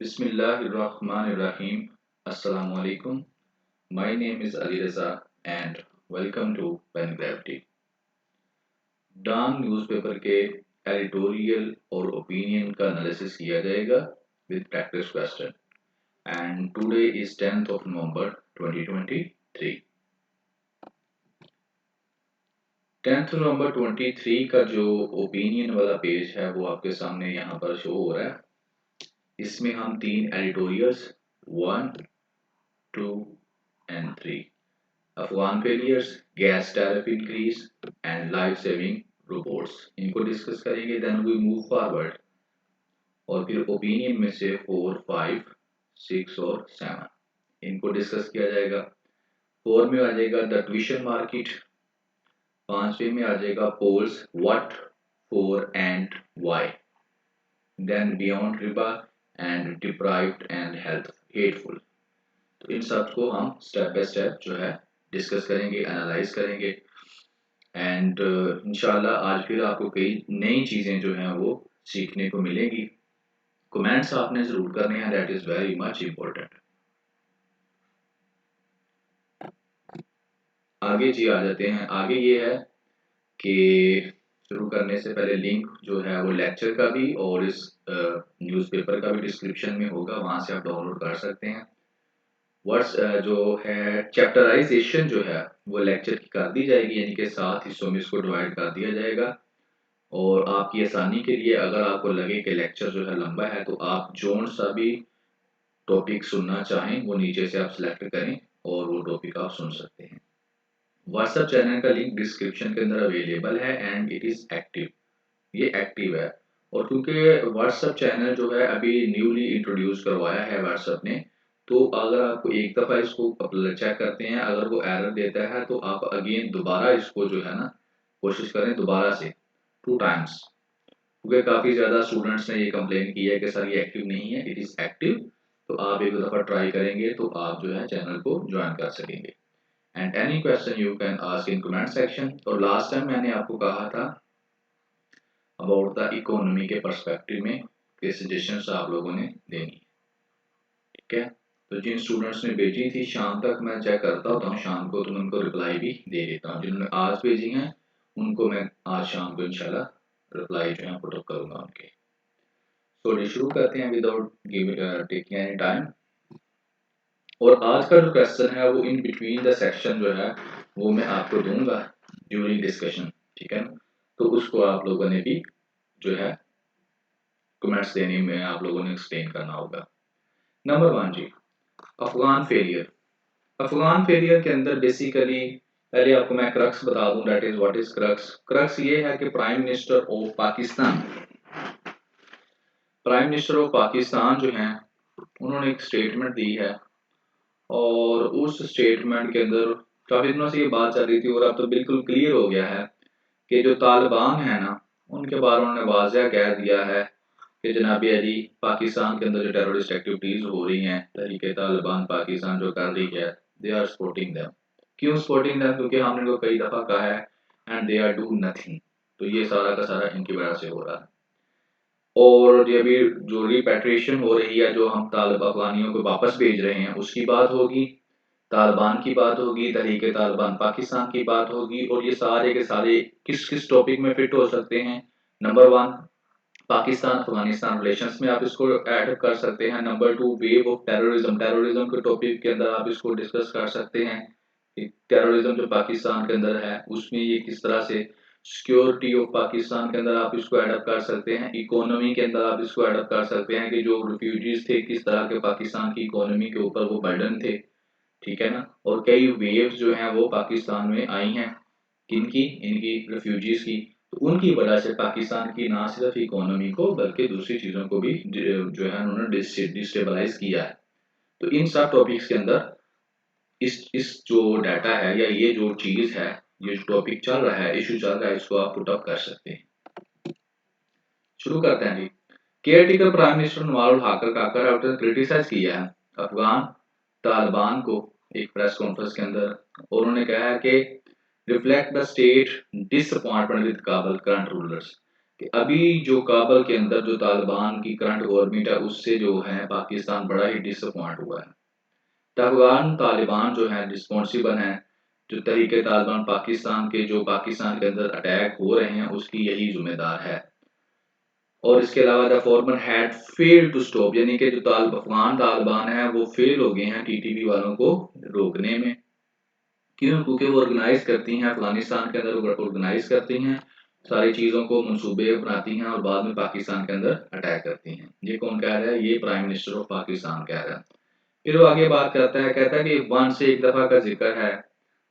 Bismillahirrahmanirrahim. Assalamu alaikum. My name is Ali Reza and welcome to Pen Gravity. Dawn newspaper के editorial और opinion का analysis किया जाएगा with practice question and today is 10th of November 2023. 10th November 23 का जो opinion वाला page है वो आपके सामने यहाँ पर शो हो रहा है। इसमें हम तीन editorials 1, 2 and 3 Afghan failures, gas tariff increase and life saving robots इनको डिस्कस करेंगे। देन वी मूव फॉरवर्ड और फिर ओपिनियन में से 4, 5, 6 और 7 इनको डिस्कस किया जाएगा। 4 में आ जाएगा द ट्यूशन मार्केट, 5वें में आ जाएगा polls what, for and why, then beyond रिबा and deprived and health hateful. तो इन सब को हम स्टेप बाय स्टेप जो है डिस्कस करेंगे, एनालाइज करेंगे एंड इंशाल्लाह आज फिर आपको कई नई चीज़ें जो हैं वो सीखने को मिलेंगी। कमेंट्स आपने ज़रूर करने हैं, that is very much important. आगे जी आ जाते हैं। आगे ये है कि शुरू करने से पहले लिंक जो है वो लेक्चर का भी और इस न्यूज़पेपर का भी डिस्क्रिप्शन में होगा, वहाँ से आप डाउनलोड कर सकते हैं। वर्ड्स जो है चैप्टराइजेशन जो है वो लेक्चर की कर दी जाएगी, यानी कि 7 हिस्सों में इसको डिवाइड कर दिया जाएगा। और आपकी आसानी के लिए अगर आपको लगे कि लेक्चर जो है लंबा है तो आप जोन सा भी टॉपिक सुनना चाहें वो नीचे से आप सिलेक्ट करें और वो टॉपिक आप सुन सकते हैं। व्हाट्सएप चैनल का लिंक डिस्क्रिप्शन के अंदर अवेलेबल है एंड इट इज़ एक्टिव, ये एक्टिव है। और क्योंकि व्हाट्सएप चैनल जो है अभी न्यूली इंट्रोड्यूस करवाया है व्हाट्सएप ने, तो अगर आपको एक दफ़ा इसको चेक करते हैं, अगर वो एरर देता है तो आप अगेन दोबारा इसको जो है ना कोशिश करें दोबारा से 2 टाइम्स, क्योंकि काफ़ी ज़्यादा स्टूडेंट्स ने ये कंप्लेन की है कि सर ये एक्टिव नहीं है। इट इज़ एक्टिव, तो आप एक दफ़ा ट्राई करेंगे तो आप जो है चैनल को ज्वाइन कर सकेंगे। And any question you can ask in comment section. और लास्ट टाइम मैंने आपको कहा था अबाउट द इकोनॉमी के पर्सपेक्टिव में के सजेशंस आप लोगों ने देनी है, ठीक है। तो जिन स्टूडेंट्स ने भेजी थी शाम तक मैं चेक करता होता हूँ, शाम को तो मैं उनको रिप्लाई भी दे देता हूँ। जिन्होंने आज भेजी हैं उनको मैं आज शाम को इंशाल्लाह रिप्लाई जो है पुट अप करूँगा उनके। तो शुरू करते हैं विदाउट टेकिंग एनी टाइम। और आज का जो क्वेश्चन है वो इन बिटवीन द सेक्शन जो है वो मैं आपको दूंगा ड्यूरिंग डिस्कशन, ठीक है ना। तो उसको आप लोगों ने भी जो है कमेंट्स देने में आप लोगों ने एक्सप्लेन करना होगा। नंबर 1 जी, अफगान फेलियर। अफगान फेलियर के अंदर बेसिकली पहले आपको मैं क्रक्स बता दूं, that is what is crux. Crux ये है कि प्राइम मिनिस्टर ऑफ पाकिस्तान जो हैं उन्होंने एक स्टेटमेंट दी है और उस स्टेटमेंट के अंदर काफी दिनों से ये बात चल रही थी और अब तो बिल्कुल क्लियर हो गया है कि जो तालिबान है ना उनके बारे में उन्होंने वाज़ेह कह दिया है कि जनाब अली पाकिस्तान के अंदर जो टेररिस्ट एक्टिविटीज़ हो रही हैं तहरीक तालिबान पाकिस्तान जो कर रही है, दे आर सपोर्टिंग देम। क्यों सपोर्टिंग देम? क्योंकि हमने इनको कई दफ़ा कहा है and they are do nothing. तो ये सारा का सारा इनकी वजह से हो रहा है। और ये अभी जो रिपैट्रिएशन हो रही है, जो हम तालिब अफगानियों को वापस भेज रहे हैं उसकी बात होगी, तालिबान की बात होगी, तहरीक तालिबान पाकिस्तान की बात होगी। और ये सारे के सारे किस किस टॉपिक में फिट हो सकते हैं? नंबर 1 पाकिस्तान अफगानिस्तान रिलेशंस में आप इसको ऐड कर सकते हैं। Number 2 wave of terrorism, terrorism के टॉपिक के अंदर आप इसको डिस्कस कर सकते हैं कि टेररिज्म जो पाकिस्तान के अंदर है उसमें ये किस तरह से, सिक्योरिटी ऑफ पाकिस्तान के अंदर आप इसको एडअप कर सकते हैं। इकोनॉमी के अंदर आप इसको एडअप कर सकते हैं कि जो रिफ्यूजीज थे किस तरह के पाकिस्तान की इकोनॉमी के ऊपर वो बर्डन थे, ठीक है ना। और कई वेव्स जो हैं वो पाकिस्तान में आई हैं, किनकी? इनकी रिफ्यूजीज की। तो उनकी वजह से पाकिस्तान की ना सिर्फ इकोनॉमी को बल्कि दूसरी चीज़ों को भी जो है उन्होंने डिस्टेबलाइज किया है। तो इन सब टॉपिक्स के अंदर इस जो डाटा है या ये जो चीज़ है, ये जो टॉपिक चल रहा है, इशू चल रहा है, इसको आप पुट अप कर सकते हैं। शुरू करते हैं जी। केयर टेकर प्राइम मिनिस्टर नवाज हाकर काकर आपने क्रिटिसाइज किया है अफगान तालिबान को एक प्रेस कॉन्फ्रेंस के अंदर। और उन्होंने कहा है कि reflect the state disappointment with काबल करंट रूलर्स। कि अभी जो काबुल के अंदर जो तालिबान की करंट गवर्नमेंट है उससे जो है पाकिस्तान बड़ा ही डिसअपॉइंट हुआ है। तो अफगान तालिबान जो है रिस्पॉन्सिबल हैं, जो तहरीके तालिबान पाकिस्तान के जो पाकिस्तान के अंदर अटैक हो रहे हैं उसकी यही जिम्मेदार है। और इसके अलावा the former had failed to stop, यानी कि जो अफगान तालिबान है वो फेल हो गए हैं टीटीपी वालों को रोकने में। क्यों? क्योंकि वो ऑर्गेनाइज करती हैं अफगानिस्तान के अंदर, ऑर्गेनाइज करती हैं सारी चीज़ों को, मंसूबे बनाती हैं और बाद में पाकिस्तान के अंदर अटैक करती हैं। ये कौन कह रहा है? ये प्राइम मिनिस्टर ऑफ पाकिस्तान कह रहा है। फिर वो आगे बात करता है, कहता है कि वन से एक दफ़ा का जिक्र है,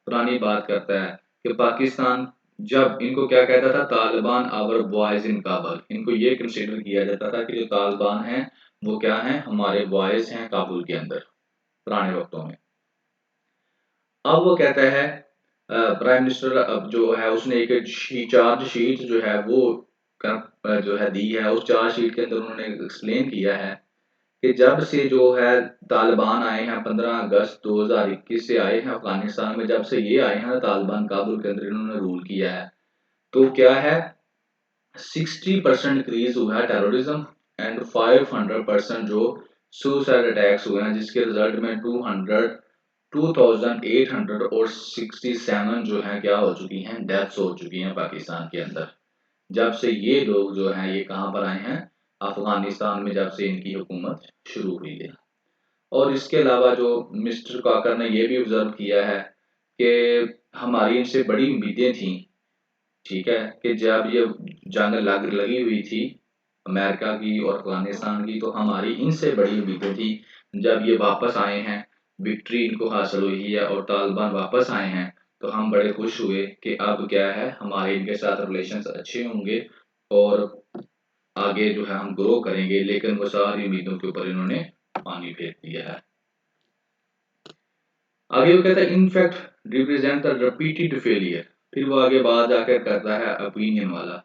पुरानी बात करता है कि पाकिस्तान जब इनको क्या कहता था, Taliban our boys in Kabul, इनको ये कंसिडर किया जाता था कि जो तालिबान हैं वो क्या हैं, हमारे बॉयज हैं काबुल के अंदर पुराने वक्तों में। अब वो कहता है प्राइम मिनिस्टर अब जो है उसने एक चार्ज शीट जो है वो जो है दी है, उस चार्ज शीट के अंदर उन्होंने एक्सप्लेन किया है कि जब से जो है तालिबान आए हैं 15 अगस्त 2021 से आए हैं अफगानिस्तान में, जब से ये आए हैं तालिबान काबुल के अंदर इन्होंने रूल किया है, तो क्या है 60% इंक्रीज हुआ है टेररिज्म एंड 500% जो सुसाइड अटैक्स हुए हैं, जिसके रिजल्ट में 2867 जो है क्या हो चुकी हैं, डेथ्स हो चुकी हैं पाकिस्तान के अंदर, जब से ये लोग जो हैं ये कहाँ पर आए हैं, अफगानिस्तान में, जब से इनकी हुकूमत शुरू हुई है। और इसके अलावा जो मिस्टर काकर ने ये भी ऑब्जर्व किया है कि हमारी इनसे बड़ी उम्मीदें थी, ठीक है, कि जब ये जंग लगी हुई थी अमेरिका की और अफगानिस्तान की, तो हमारी इनसे बड़ी उम्मीदें थी। जब ये वापस आए हैं, विक्ट्री इनको हासिल हुई है और तालिबान वापस आए हैं, तो हम बड़े खुश हुए कि अब क्या है, हमारे इनके साथ रिलेशंस अच्छे होंगे और आगे जो है हम ग्रो करेंगे। लेकिन वो सारी उम्मीदों के ऊपर इन्होंने पानी फेर दिया है। आगे वो कहता है in fact represent the repeated failure, फिर वो आगे बात जाकर करता है ओपिनियन वाला।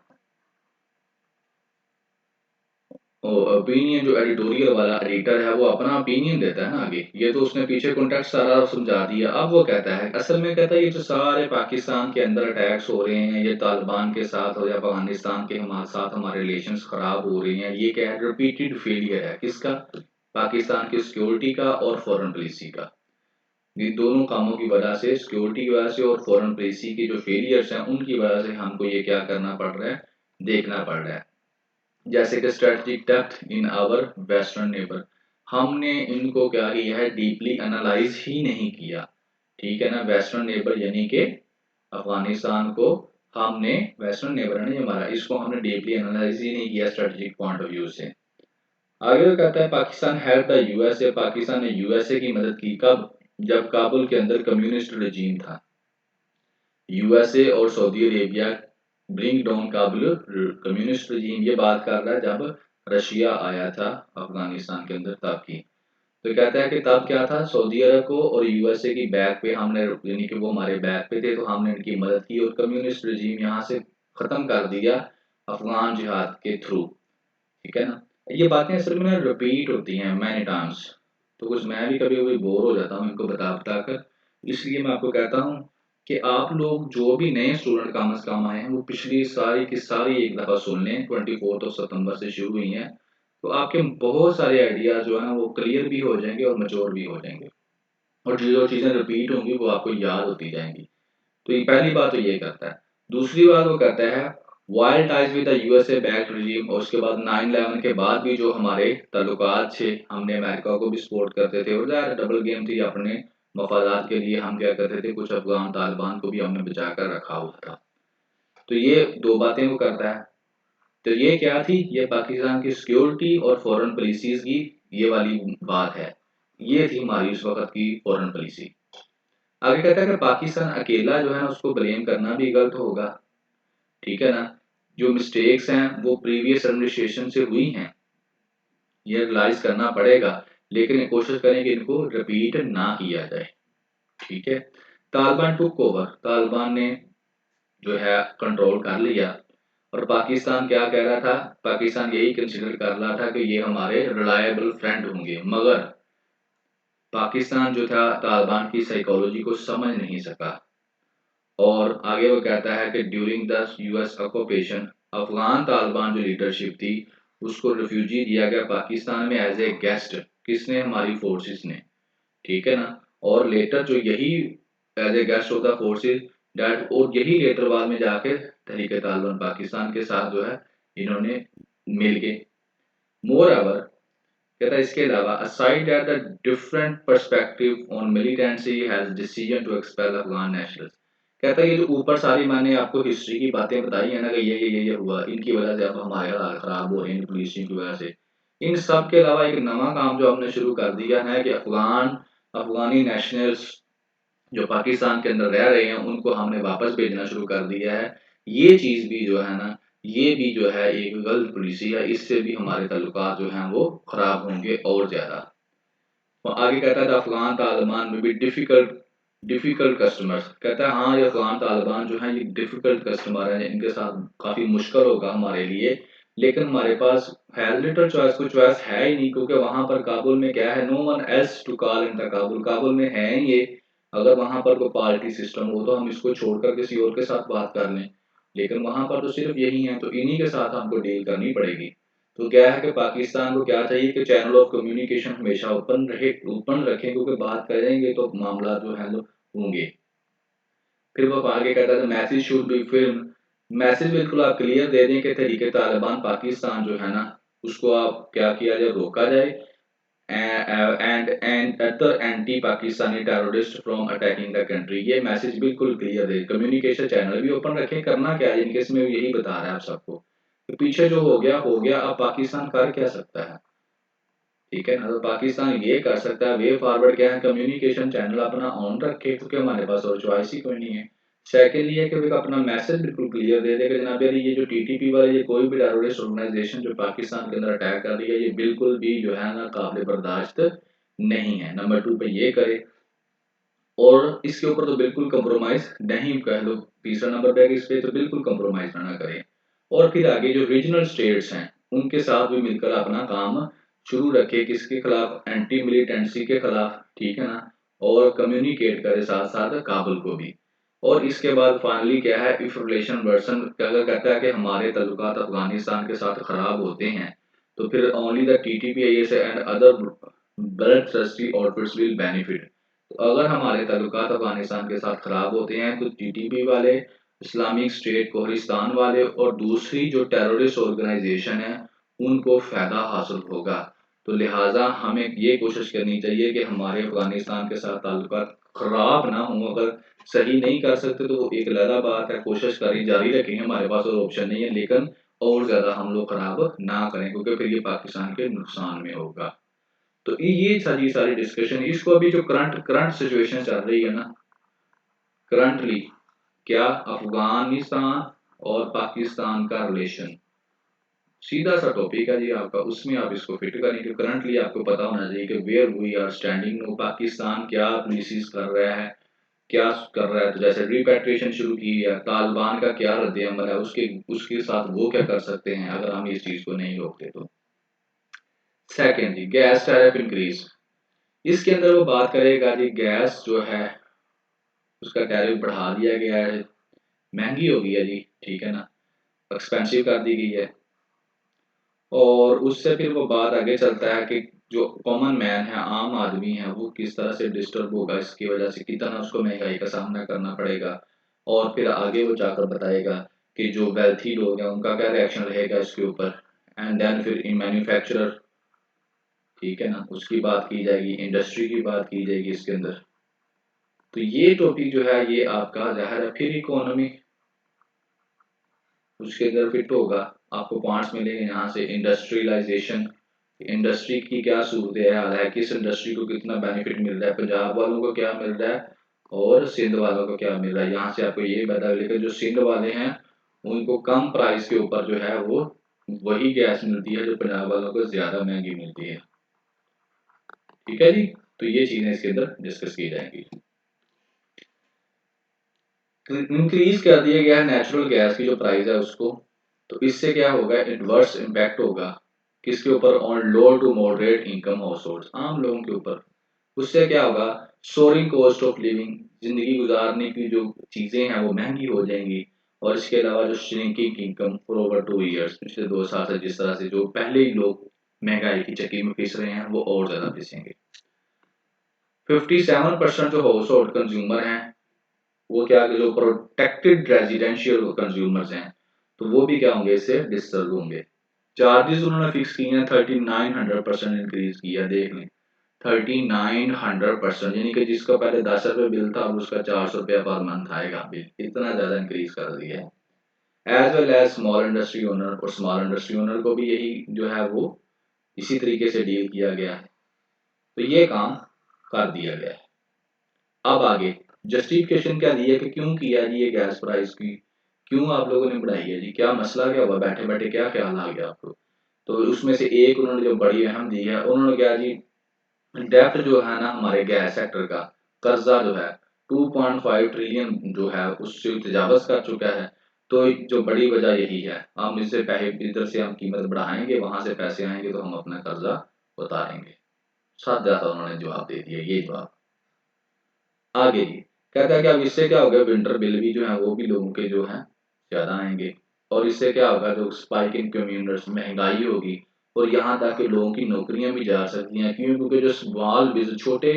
ओपिनियन जो एडिटोरियल वाला एडिटर है वो अपना ओपिनियन देता है ना आगे, ये तो उसने पीछे कॉन्टेक्स्ट सारा समझा दिया। अब वो कहता है असल में, कहता है ये जो सारे पाकिस्तान के अंदर अटैक्स हो रहे हैं, ये तालिबान के साथ और या अफगानिस्तान के हमारे साथ हमारे रिलेशंस खराब हो रहे हैं, ये क्या है, रिपीटेड फेलियर है। किसका? पाकिस्तान की सिक्योरिटी का और फॉरेन पॉलिसी का। ये दोनों कामों की वजह से, सिक्योरिटी की वजह से और फॉरेन पॉलिसी के जो फेलियर्स हैं उनकी वजह से हमको ये क्या करना पड़ रहा है, देखना पड़ रहा है। जैसे कि strategic depth in our western neighbour, हमने इनको क्या किया है, डीपली एनालाइज ही नहीं किया, ठीक है ना। वेस्टर्न नेबर यानी कि अफगानिस्तान को हमने, वेस्टर्न नेबर है ना हमारा, इसको हमने डीपली एनालाइज ही नहीं किया स्ट्रेटजिक पॉइंट ऑफ व्यू से। आगे वो कहता है Pakistan help the USA, Pakistan ने यूएसए की मदद की। कब? जब काबुल के अंदर कम्युनिस्ट रजीम था। यूएसए और Saudi Arabia bring down Kabul communist regime, ये बात कर रहा है जब रशिया आया था अफगानिस्तान के अंदर तब की। तो कहता है कि तब क्या था, सऊदी अरब को और यूएसए की बैक पे हमने, यानी कि वो हमारे बैक पे थे, तो हमने इनकी मदद की और कम्युनिस्ट रजीम यहाँ से खत्म कर दिया अफगान जिहाद के थ्रू, ठीक है ना। ये बातें असल में ना रिपीट होती हैं मैनी टाइम्स, तो कुछ मैं भी कभी कभी बोर हो जाता हूँ इनको बता बता कर। इसलिए मैं आपको कहता हूँ कि आप लोग जो भी नए स्टूडेंट काम आए हैं वो पिछली सारी की सारी एक दफ़ा सुन लें, 24 सितंबर से शुरू हुई हैं, तो आपके बहुत सारे आइडियाज जो है ना वो क्लियर भी हो जाएंगे और मैच्योर भी हो जाएंगे, और जो चीज़ें रिपीट होंगी वो आपको याद होती जाएंगी। तो ये पहली बात तो ये करता है। दूसरी बात वो कहता है wild ties with the USA backed regime, और उसके बाद 9/11 के बाद भी जो हमारे ताल्लुकात थे, हमने अमेरिका को भी सपोर्ट करते थे और ज़ाहिर डबल गेम थी, अपने मफादात के लिए हम क्या करते थे, कुछ अफगान तालिबान को भी हमने बचा कर रखा हुआ था। तो ये दो बातें वो करता है। तो ये क्या थी, ये पाकिस्तान की सिक्योरिटी और फॉरेन पॉलिसीज की ये वाली बात है। ये थी हमारी उस वक्त की फॉरेन पॉलिसी। आगे कहता है कि पाकिस्तान अकेला जो है ना उसको ब्लेम करना भी गलत होगा, ठीक है ना। जो मिस्टेक्स हैं वो प्रीवियस एडमिनिस्ट्रेशन से हुई हैं, ये रियलाइज करना पड़ेगा, लेकिन कोशिश करें कि इनको रिपीट ना किया जाए, ठीक है। तालिबान टुक ओवर, तालिबान ने जो है कंट्रोल कर लिया, और पाकिस्तान क्या कह रहा था, पाकिस्तान यही कंसिडर कर रहा था कि ये हमारे रिलायबल फ्रेंड होंगे, मगर पाकिस्तान जो था तालिबान की साइकोलॉजी को समझ नहीं सका। और आगे वो कहता है कि during the US occupation Afghan Taliban जो लीडरशिप थी उसको रिफ्यूजी दिया गया पाकिस्तान में एज ए गेस्ट, किसने, हमारी फोर्सेस ने, ठीक है ना। और लेटर जो यही as a guest of the forces date, और यही लेटर बाद में जाके तहरीक तालिबान पाकिस्तान के साथ जो है इन्होंने मिल के, मोर एवर कहता है इसके अलावा aside that the different perspective on militancy has decision to expel Afghan nationals. कहता है ये जो ऊपर सारी मैंने आपको हिस्ट्री की बातें बताई है ना कि ये हुआ, इनकी वजह से अब हमारे हालात खराब हो रहे हैं पुलिसिंग की वजह से, इन सब के अलावा एक नवा काम जो हमने शुरू कर दिया है कि अफगानी नेशनल्स जो पाकिस्तान के अंदर रह रहे हैं उनको हमने वापस भेजना शुरू कर दिया है। ये चीज़ भी जो है ना, ये भी जो है एक गलत पॉलिसी है, इससे भी हमारे ताल्लुकात जो हैं वो खराब होंगे और ज़्यादा। और आगे कहता है अफगान तालिबान में भी डिफिकल्ट कस्टमर्स, कहता है हाँ ये अफगान तालिबान जो है ये डिफिकल्ट कस्टमर है, इनके साथ काफ़ी मुश्किल होगा हमारे लिए, लेकिन हमारे पास हैज लिटिल चॉइस, कोई चॉइस है ही नहीं, क्योंकि वहाँ पर काबुल में क्या है, no one else to call in the Kabul, Kabul में है ही ये, अगर वहाँ पर कोई पार्टी सिस्टम हो तो हम इसको छोड़कर किसी और के साथ बात कर लें, लेकिन वहाँ पर तो सिर्फ यही है, तो इन्हीं के साथ हमको डील करनी पड़ेगी। तो क्या है कि पाकिस्तान को क्या चाहिए कि चैनल ऑफ कम्युनिकेशन हमेशा ओपन रखें, क्योंकि बात करेंगे तो मामला जो है वो होंगे। फिर वो आगे कहता था message should be film, message बिल्कुल आप क्लियर दे दें कि तहरीक तालिबान पाकिस्तान जो है ना उसको आप क्या किया जाए, रोका जाए, and other anti Pakistani terrorist from attacking the country, ये मैसेज बिल्कुल क्लियर दे, कम्युनिकेशन चैनल भी ओपन रखें, करना क्या है इनके इसमें यही बता रहा है आप सबको, तो पीछे जो हो गया, अब पाकिस्तान कर क्या सकता है, ठीक है ना। तो पाकिस्तान ये कर सकता है, वे फॉरवर्ड क्या है, कम्युनिकेशन चैनल अपना ऑन रखे, क्योंकि हमारे पास और चॉइस ही कोई नहीं है। सेकेंडली है कि वे अपना मैसेज बिल्कुल क्लियर दे दे कि जनाब यार ये जो टीटीपी वाले, ये कोई भी टेररिस्ट ऑर्गेनाइजेशन जो पाकिस्तान के अंदर अटैक कर रही है, ये बिल्कुल भी जो है ना काबिल बर्दाश्त नहीं है। नंबर 2 पे ये करे, और इसके ऊपर तो बिल्कुल कंप्रोमाइज नहीं, कह लो तीसरा नंबर पे इस पे तो बिल्कुल कंप्रोमाइज ना करें। और फिर आगे जो रीजनल स्टेट्स हैं उनके साथ भी मिलकर अपना काम शुरू रखे, किसके खिलाफ, एंटी मिलिटेंसी के खिलाफ, ठीक है ना, और कम्युनिकेट करे साथ साथ काबुल को भी। और इसके बाद फाइनली क्या है, इफ रिलेशन वर्सन, अगर कहता है कि हमारे ताल्लुकात अफगानिस्तान के साथ खराब होते हैं तो फिर only the TTP and other blood trustee outfits will benefit, तो अगर हमारे ताल्लुकात अफगानिस्तान के साथ खराब होते हैं तो टीटीपी वाले, इस्लामिक स्टेट कोहरिस्तान वाले और दूसरी जो टेररिस्ट ऑर्गेनाइजेशन है उनको फ़ायदा हासिल होगा। तो लिहाजा हमें ये कोशिश करनी चाहिए कि हमारे अफगानिस्तान के साथ ताल्लुकात खराब ना हों, अगर सही नहीं कर सकते तो वो एक अलग बात है, कोशिश करी जारी रखेंगे, हमारे पास और ऑप्शन नहीं है, लेकिन और ज़्यादा हम लोग खराब ना करें, क्योंकि फिर ये पाकिस्तान के नुकसान में होगा। तो ये सारी डिस्कशन, इसको अभी जो करंट करंट सिचुएशन चल रही है ना करंटली, क्या अफगानिस्तान और पाकिस्तान का रिलेशन, सीधा सा टॉपिक है जी आपका, उसमें आप इसको फिट करेंगे। करंटली आपको पता होना चाहिए कि where we are standing, Pakistan क्या पॉलिसीज कर रहा है, क्या कर रहा है, तो जैसे रिपैट्रिएशन शुरू की है, तालिबान का क्या रद्द-ए-अमल है, उसके उसके साथ वो क्या कर सकते हैं अगर हम इस चीज़ को नहीं रोकते तो। सेकंड जी, गैस टैरिफ इंक्रीज, इसके अंदर वो बात करेगा जी गैस जो है उसका टैरिफ बढ़ा दिया गया है, महंगी हो गई है जी, ठीक है ना, एक्सपेंसिव कर दी गई है। और उससे फिर वो बात आगे चलता है कि जो कॉमन मैन है, आम आदमी है, वो किस तरह से डिस्टर्ब होगा इसकी वजह से, कितना उसको महंगाई का सामना करना पड़ेगा। और फिर आगे वो जाकर बताएगा कि जो वेल्थी लोग हैं उनका क्या रिएक्शन रहेगा इसके ऊपर, एंड देन फिर इन मैन्युफैक्चरर, ठीक है ना, उसकी बात की जाएगी, इंडस्ट्री की बात की जाएगी इसके अंदर। तो ये टॉपिक जो है ये आपका ज़ाहिर है फिर इकोनॉमी उसके अंदर फिट होगा, आपको पॉइंट्स मिलेंगे यहाँ से, इंडस्ट्रियलाइजेशन, इंडस्ट्री की क्या सूरत हाल है, किस इंडस्ट्री को कितना बेनिफिट मिल रहा है, पंजाब वालों को क्या मिल रहा है और सिंध वालों को क्या मिल रहा है, यहाँ से आपको ये पता है। लेकिन जो सिंध वाले हैं उनको कम प्राइस के ऊपर जो है वो वही गैस मिलती है जो पंजाब वालों को ज़्यादा महंगी मिलती है, ठीक है जी। तो ये चीज़ें इसके अंदर डिस्कस की जाएंगी। इंक्रीज कर दिया गया है नेचुरल गैस की जो प्राइस है उसको, तो इससे क्या होगा, एडवर्स इम्पैक्ट होगा किसके ऊपर, on low to moderate income household, आम लोगों के ऊपर। उससे क्या होगा, सोरिंग कॉस्ट ऑफ लिविंग, जिंदगी गुजारने की जो चीजें हैं वो महंगी हो जाएंगी। और इसके अलावा जो shrinking income for over 2 years, पिछले 2 साल से जिस तरह से जो पहले ही लोग महंगाई की चक्की में पिस रहे हैं वो और ज़्यादा पिसेंगे। 57% जो हाउस होल्ड कंज्यूमर हैं वो क्या, जो प्रोटेक्टेड रेजिडेंशियल कंज्यूमर्स हैं तो वो भी क्या होंगे, इससे डिस्टर्ब होंगे। चार्जेस उन्होंने फिक्स किए हैं 3900% इंक्रीज किया, देख लें 3900%, यानी कि जिसका पहले 10 रुपये बिल था अब उसका 400 रुपया पर मंथ आएगा बिल, इतना ज़्यादा इंक्रीज कर दिया है। As well as small industry owner, और स्मॉल इंडस्ट्री ओनर को भी यही जो है वो इसी तरीके से डील किया गया है, तो ये काम कर दिया गया है। अब आगे जस्टिफिकेशन क्या दी है कि क्यों किया जी ये गैस प्राइस की, क्यों आप लोगों ने बढ़ाई है जी, क्या मसला क्या हुआ, बैठे बैठे क्या ख्याल आ गया आपको। तो उसमें से एक उन्होंने जो बड़ी अहम दी है, उन्होंने क्या जी, डेब्ट जो है ना हमारे गैस सेक्टर का, कर्जा जो है 2.5 ट्रिलियन जो है उससे तजावज कर चुका है। तो जो बड़ी वजह यही है, हम इससे पैसे इधर से हम कीमत बढ़ाएंगे, वहां से पैसे आएंगे तो हम अपना कर्जा उतारेंगे। सादा सा उन्होंने जवाब दे दिया, ये जवाब। आगे जी कहता है कि अब इससे क्या होगा, विंटर बिल भी जो है वो भी लोगों के जो है ज्यादा आएंगे, और इससे क्या होगा, जो स्पाइक इन कंज्यूमर्स, महंगाई होगी, और यहाँ तक कि लोगों की नौकरियां भी जा सकती हैं। क्यों? क्योंकि जो स्मॉल बिजनेस, छोटे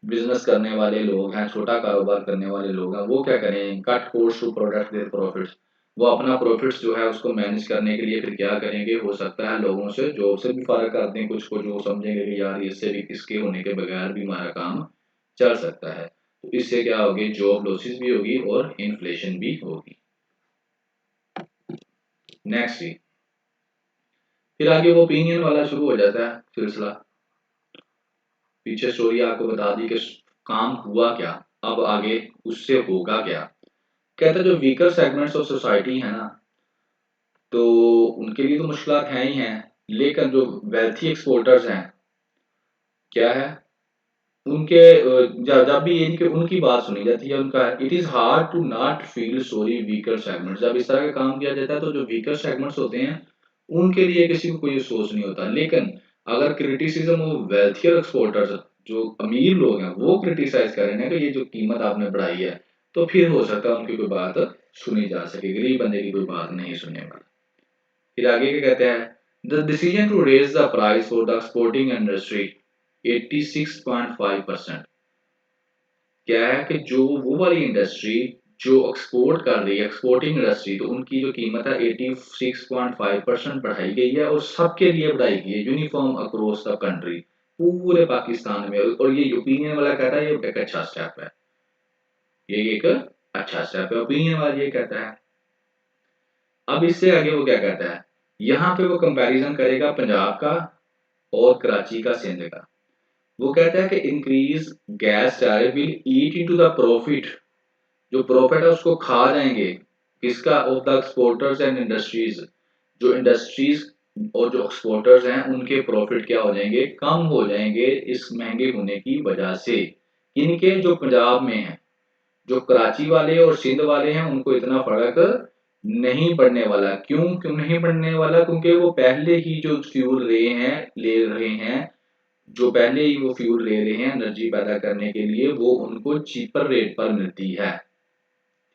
बिजनेस करने वाले लोग हैं, छोटा कारोबार करने वाले लोग हैं, वो क्या करें, cut costs to protect their profits, वो अपना प्रॉफिट्स जो है उसको मैनेज करने के लिए फिर क्या करेंगे, हो सकता है लोगों से जॉब से भी फर्क कर दें कुछ को, जो समझेंगे कि यार इससे भी, इसके होने के बगैर भी हमारा काम चल सकता है। तो इससे क्या होगी, जॉब लॉसेस भी होगी और इन्फ्लेशन भी होगी। नेक्स्ट जी, फिर आगे वो ओपिनियन वाला शुरू हो जाता है सिलसिला। पीछे स्टोरी आपको बता दी कि काम हुआ क्या, अब आगे उससे होगा क्या। कहता है जो वीकर सेगमेंट्स ऑफ सोसाइटी है ना, तो उनके लिए तो मुश्किलात हैं ही हैं, लेकिन जो वेल्थी एक्सपोर्टर्स हैं, क्या है उनके, जब भी इनके उनकी बात सुनी जाती है, उनका it is hard to not feel sorry weaker segments, जब इस तरह का काम किया जाता है तो जो वीकर सेगमेंट्स होते हैं उनके लिए किसी को कोई अफसोस नहीं होता। लेकिन अगर क्रिटिसिज्म ऑफ वेल्थियर एक्सपोर्टर्स, जो अमीर लोग हैं वो क्रिटिसाइज करें ना कि ये जो कीमत आपने बढ़ाई है, तो फिर हो सकता है उनकी कोई बात सुनी जा सके, गरीब बंदे की कोई बात नहीं सुनने वाला। फिर आगे क्या कहते हैं, the decision to raise the price for the exporting industry 86.5%, क्या है कि जो वो वाली इंडस्ट्री जो एक्सपोर्ट कर रही है, एक्सपोर्टिंग इंडस्ट्री, तो उनकी जो कीमत है 86.5% बढ़ाई गई है, और सबके लिए बढ़ाई गई है, यूनिफॉर्म अक्रॉस द कंट्री, पूरे पाकिस्तान में। और ये ओपिनियन वाला कहता है ये एक अच्छा स्टेप है, ये एक अच्छा स्टेप है, ओपिनियन वाला ये कहता है। अब इससे आगे वो क्या कहता है, यहाँ पे वो कंपैरिजन करेगा पंजाब का और कराची का, सिंध का। वो कहता है कि increase gas tariff will eat into the profit, जो प्रॉफिट है उसको खा जाएंगे, किसका, of the exporters and industries, जो इंडस्ट्रीज और जो एक्सपोर्टर्स हैं उनके प्रॉफिट क्या हो जाएंगे, कम हो जाएंगे इस महंगे होने की वजह से। इनके जो पंजाब में है, जो कराची वाले और सिंध वाले हैं उनको इतना फर्क नहीं पड़ने वाला। क्यों क्यों नहीं पड़ने वाला, क्योंकि वो पहले ही जो फ्यूल ले रहे हैं, जो पहले ही वो फ्यूल ले रहे हैं एनर्जी पैदा करने के लिए, वो उनको चीपर रेट पर मिलती है।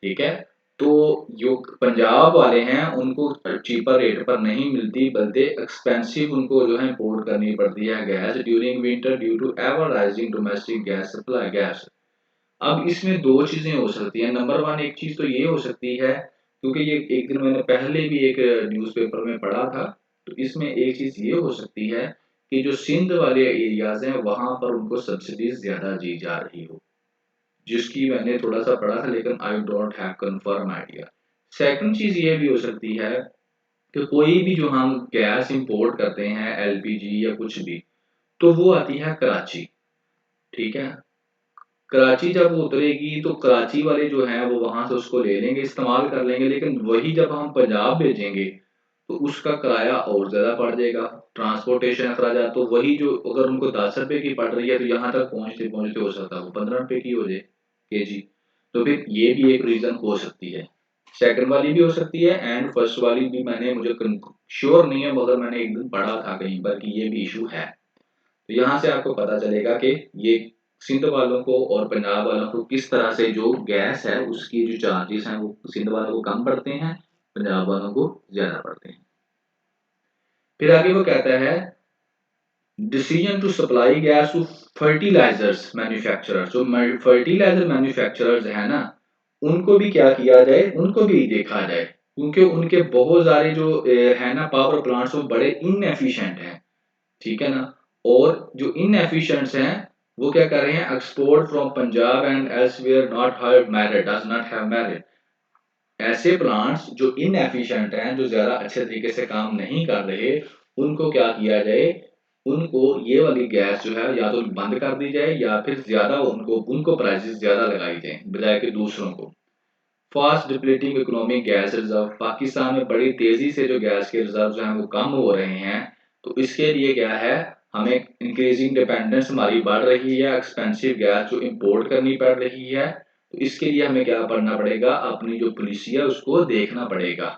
ठीक है, तो जो पंजाब वाले हैं उनको चीपर रेट पर नहीं मिलती, बल्कि एक्सपेंसिव उनको जो है इंपोर्ट करनी पड़ती है gas during winter due to ever rising domestic gas supply gas. अब इसमें दो चीजें हो सकती हैं। नंबर वन, एक चीज तो ये हो सकती है, क्योंकि ये एक दिन मैंने पहले भी एक न्यूज़पेपर में पढ़ा था, तो इसमें एक चीज ये हो सकती है कि जो सिंध वाले एरियाज हैं वहां पर उनको सब्सिडीज ज्यादा दी जा रही हो, जिसकी मैंने थोड़ा सा पढ़ा था, लेकिन I don't have confirm idea. Second चीज ये भी हो सकती है कि कोई भी जो हम गैस इंपोर्ट करते हैं, एलपीजी या कुछ भी, तो वो आती है कराची। ठीक है, कराची जब वो उतरेगी तो कराची वाले जो हैं वो वहां से उसको ले लेंगे, इस्तेमाल कर लेंगे, लेकिन वही जब हम पंजाब भेजेंगे तो उसका किराया और ज्यादा पड़ जाएगा, ट्रांसपोर्टेशन अखराजात। तो वही जो अगर उनको 10 रुपए की पड़ रही है, तो यहाँ तक पहुंचते पहुंचते हो सकता है वो 15 रुपए की हो जाए केजी। तो फिर ये भी एक रीजन हो सकती है, सेकंड वाली भी हो सकती है, एंड फर्स्ट वाली भी मैंने, मुझे श्योर नहीं है, मगर मैंने एक दिन पढ़ा था कहीं पर कि ये भी इशू है। तो यहाँ से आपको पता चलेगा कि ये सिंध वालों को और पंजाब वालों को किस तरह से जो गैस है उसकी जो चार्जेस हैं वो सिंध वालों को कम पड़ते हैं, पंजाब वालों को ज़्यादा पड़ते हैं। फिर आगे वो कहता है decision to supply gas to fertilisers manufacturers, जो फर्टिलाइजर मैन्युफैक्चरर्स है ना, उनको भी क्या किया जाए, उनको भी देखा जाए, क्योंकि उनके बहुत सारे जो है ना पावर प्लांट्स वो बड़े इनएफिशिएंट हैं, ठीक है ना। और जो इनएफिशिएंट्स हैं वो क्या कर रहे हैं, export from Punjab and elsewhere not have merit, does not have merit. ऐसे प्लांट्स जो इनएफिशिएंट हैं, जो ज़्यादा अच्छे तरीके से काम नहीं कर रहे, उनको क्या किया जाए, उनको ये वाली गैस जो है या तो बंद कर दी जाए या फिर ज़्यादा उनको उनको प्राइसेस ज़्यादा लगाई जाए बजाय कि दूसरों को। Fast depleting economic gas reserve, Pakistan में बड़ी तेज़ी से जो गैस के रिजर्व जो हैं वो कम हो रहे हैं, तो इसके लिए क्या है, हमें इंक्रीजिंग डिपेंडेंस हमारी बढ़ रही है, एक्सपेंसिव गैस जो इम्पोर्ट करनी पड़ रही है, तो इसके लिए हमें क्या करना पड़ेगा, अपनी जो पॉलिसी है उसको देखना पड़ेगा।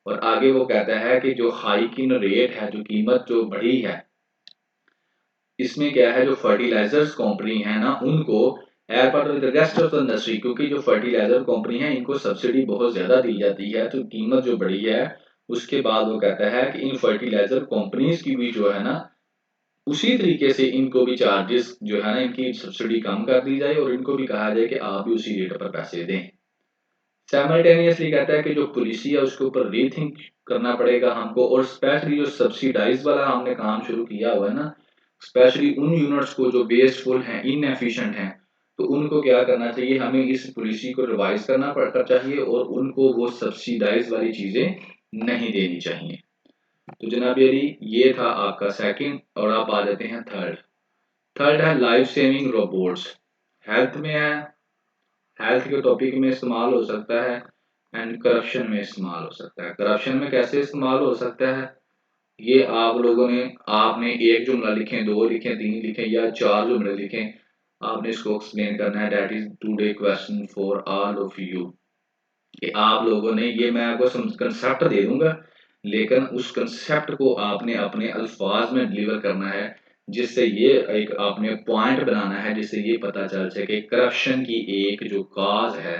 और आगे वो कहता है कि जो हाइक इन रेट है, जो कीमत जो बढ़ी है, इसमें क्या है, जो फर्टिलाइजर्स कंपनी है ना उनको as per the rest of the industry, क्योंकि जो फर्टिलाइजर कंपनी है इनको सब्सिडी बहुत ज्यादा दी जाती है, तो कीमत जो बढ़ी है, उसके बाद वो कहता है कि इन फर्टिलाइजर कंपनीज की भी जो है ना उसी तरीके से इनको भी चार्जेस जो है ना इनकी सब्सिडी कम कर दी जाए और इनको भी कहा जाए कि आप भी उसी रेट पर पैसे दें। साइमल्टेनियसली कहता है कि जो पॉलिसी है उसके ऊपर रीथिंक करना पड़ेगा हमको, और स्पेशली जो सब्सिडाइज वाला हमने काम शुरू किया हुआ है ना, स्पेशली उन यूनिट्स को जो वेस्टफुल हैं, इनएफिशिएंट हैं, तो उनको क्या करना चाहिए, हमें इस पॉलिसी को रिवाइज करना पड़ता चाहिए और उनको वो सब्सिडाइज वाली चीजें नहीं देनी चाहिए। तो जनाब अली ये था आपका सेकंड, और आप आ जाते हैं थर्ड। थर्ड है लाइफ सेविंग रोबोट्स। हेल्थ में है, हेल्थ के टॉपिक में इस्तेमाल हो सकता है, एंड करप्शन में इस्तेमाल हो सकता है। करप्शन में कैसे इस्तेमाल हो सकता है, ये आप लोगों ने, आपने एक जुमला लिखें, दो लिखें, तीन लिखें या चार जुमले लिखें, आपने इसको एक्सप्लेन करना है। That is today question for all of you, कि आप लोगों ने, ये मैं आपको कंसेप्ट दे दूंगा, लेकिन उस कंसेप्ट को आपने अपने अल्फाज में डिलीवर करना है, जिससे ये एक आपने पॉइंट बनाना है, जिससे ये पता चल सके करप्शन की एक जो काज है,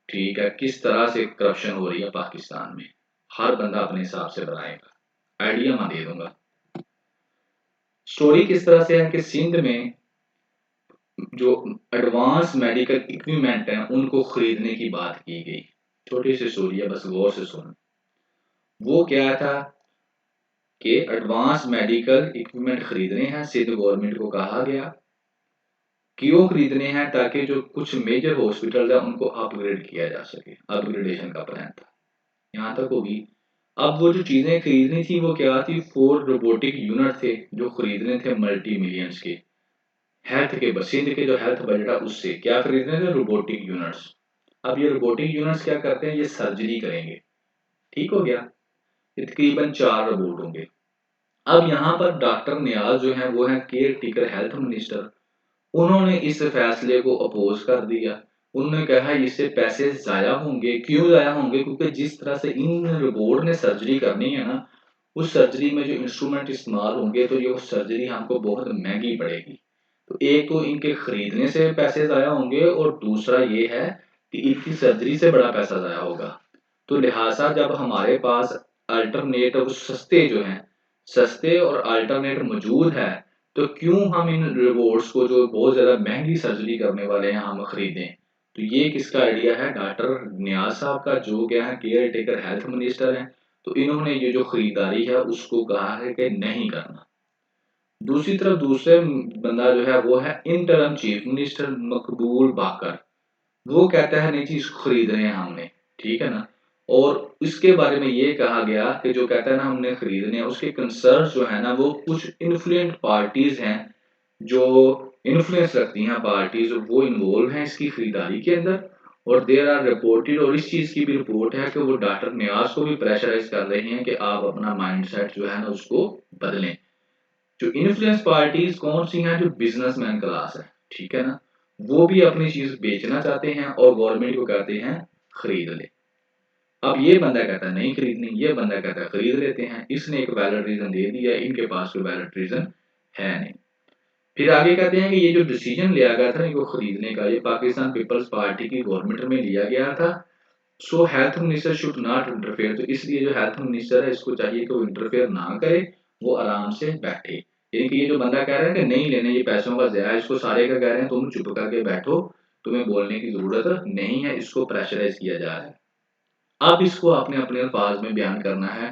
ठीक है, किस तरह से करप्शन हो रही है पाकिस्तान में। हर बंदा अपने हिसाब से बनाएगा, आइडिया मैं दे दूंगा। स्टोरी किस तरह से है कि सिंध में जो एडवांस मेडिकल इक्विपमेंट हैं उनको खरीदने की बात की गई। छोटी सी स्टोरी है, बस गौर से सुन। वो क्या था कि एडवांस मेडिकल इक्विपमेंट खरीदने हैं, सिंध गवर्नमेंट को कहा गया। क्यों खरीदने हैं, ताकि जो कुछ मेजर हॉस्पिटल है उनको अपग्रेड किया जा सके, अपग्रेडेशन का प्लान था, यहाँ तक होगी। अब वो जो चीजें खरीदनी थी वो क्या थी, 4 रोबोटिक यूनिट थे जो खरीदने थे मल्टी मिलियंस के। हेल्थ के सिंध के जो हेल्थ बजट है उससे क्या खरीदने थे, रोबोटिक यूनिट्स। अब ये रोबोटिक यूनिट्स क्या करते हैं, ये सर्जरी करेंगे, ठीक हो गया। ये तकरीबन 4 रोबोट होंगे। अब यहाँ पर डॉक्टर नियाज जो है वो है केयर टेकर हेल्थ मिनिस्टर, उन्होंने इस फैसले को अपोज कर दिया। उन्होंने कहा इससे पैसे ज़ाया होंगे। क्यों ज़ाया होंगे, क्योंकि जिस तरह से इन रोबोट ने सर्जरी करनी है ना, उस सर्जरी में जो इंस्ट्रूमेंट इस्तेमाल होंगे तो ये सर्जरी हमको बहुत महंगी पड़ेगी। तो एक तो इनके खरीदने से पैसे ज़ाया होंगे और दूसरा ये है कि इनकी सर्जरी से बड़ा पैसा ज़ाया होगा। तो लिहाजा जब हमारे पास अल्टरनेट सस्ते जो हैं, सस्ते और अल्टरनेट मौजूद है, तो क्यों हम इन रोबोट्स को जो बहुत ज़्यादा महंगी सर्जरी करने वाले हैं हम खरीदें। तो ये किसका आइडिया है, डॉक्टर नियाज साहब का, जो क्या है केयर टेकर हेल्थ मिनिस्टर हैं। तो इन्होंने ये जो खरीदारी है उसको कहा है कि नहीं करना। दूसरी तरफ दूसरे बंदा जो है वो है इंटरम चीफ मिनिस्टर मकबूल बाकर, वो कहता है नहीं जी इसको खरीद रहे हैं हमने, ठीक है ना। और इसके बारे में ये कहा गया कि जो कहता है ना हमने खरीदने हैं, उसके कंसर्न जो है ना वो कुछ इन्फ्लुएंट पार्टीज हैं, जो इन्फ्लुएंस रखती हैं पार्टीज, वो इन्वॉल्व हैं इसकी खरीदारी के अंदर। और देर आर रिपोर्टेड, और इस चीज़ की भी रिपोर्ट है कि वो डॉक्टर नियाज को भी प्रेशराइज कर रहे हैं कि आप अपना माइंडसेट जो है ना उसको बदलें। जो इन्फ्लुएंस पार्टीज कौन सी हैं, जो बिजनेसमैन क्लास है, ठीक है ना, वो भी अपनी चीज बेचना चाहते हैं और गवर्नमेंट को कहते हैं खरीद ले। अब ये बंदा कहता है नहीं खरीदनी, ये बंदा कहता है खरीद लेते हैं। इसने एक वैलिड रीजन दे दिया, इनके पास कोई वैलिड रीजन है नहीं। फिर आगे कहते हैं कि ये जो डिसीजन लिया गया था इनको खरीदने का, ये पाकिस्तान पीपल्स पार्टी की गवर्नमेंट में लिया गया था। सो health minister should not interfere, तो इसलिए जो हेल्थ मिनिस्टर है इसको चाहिए कि वो इंटरफेयर ना करे, वो आराम से बैठे। यानी कि ये जो बंदा कह रहा है कि नहीं लेने, ये पैसों का ज़ाया, इसको सारे का कह रहे हैं तुम चुप करके बैठो, तुम्हें बोलने की ज़रूरत नहीं है, इसको प्रेशराइज़ किया जा रहा है। अब इसको आपने अपने अल्फाज में बयान करना है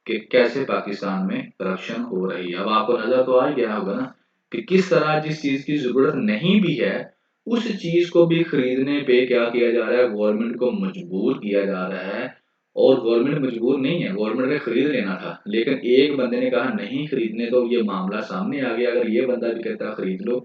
कि कैसे पाकिस्तान में करप्शन हो रही है। अब आपको नज़र तो आ ही गया होगा ना कि किस तरह जिस चीज़ की ज़रूरत नहीं भी है, उस चीज़ को भी खरीदने पे क्या किया जा रहा है, गवर्नमेंट को मजबूर किया जा रहा है। और गवर्नमेंट मजबूर नहीं है, गवर्नमेंट ने खरीद लेना था, लेकिन एक बंदे ने कहा नहीं खरीदने दो, ये मामला सामने आ गया। अगर ये बंदा भी कहता खरीद लो,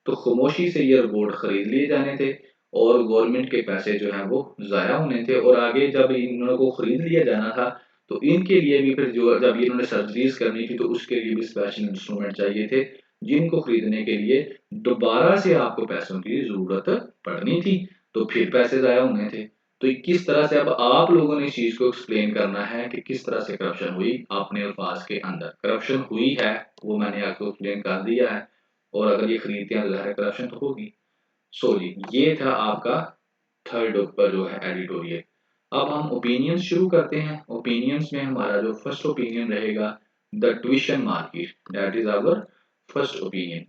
तो खामोशी से ये रोबोट खरीद लिए जाने थे और गवर्नमेंट के पैसे जो हैं वो ज़ाया होने थे। और आगे जब इन लोगों को खरीद लिया जाना था, तो इनके लिए भी फिर जो जब इन्होंने सर्जरीज़ करनी थी, तो उसके लिए भी स्पेशल इंस्ट्रूमेंट चाहिए थे, जिनको खरीदने के लिए दोबारा से आपको पैसों की ज़रूरत पड़नी थी, तो फिर पैसे ज़ाया होने थे। तो किस तरह से अब आप लोगों ने इस चीज़ को एक्सप्लेन करना है कि किस तरह से करप्शन हुई अपने अल्फाज के अंदर। करप्शन हुई है, वो मैंने आपको एक्सप्लेन कर दिया है, और अगर ये खरीदते हैं तो ज़ाहिर है करप्शन तो होगी। सो जी, ये था आपका थर्ड ऊपर जो है एडिटोरियल। अब हम ओपिनियंस शुरू करते हैं। ओपिनियंस में हमारा जो फर्स्ट ओपिनियन रहेगा, the tuition market, that is our first opinion.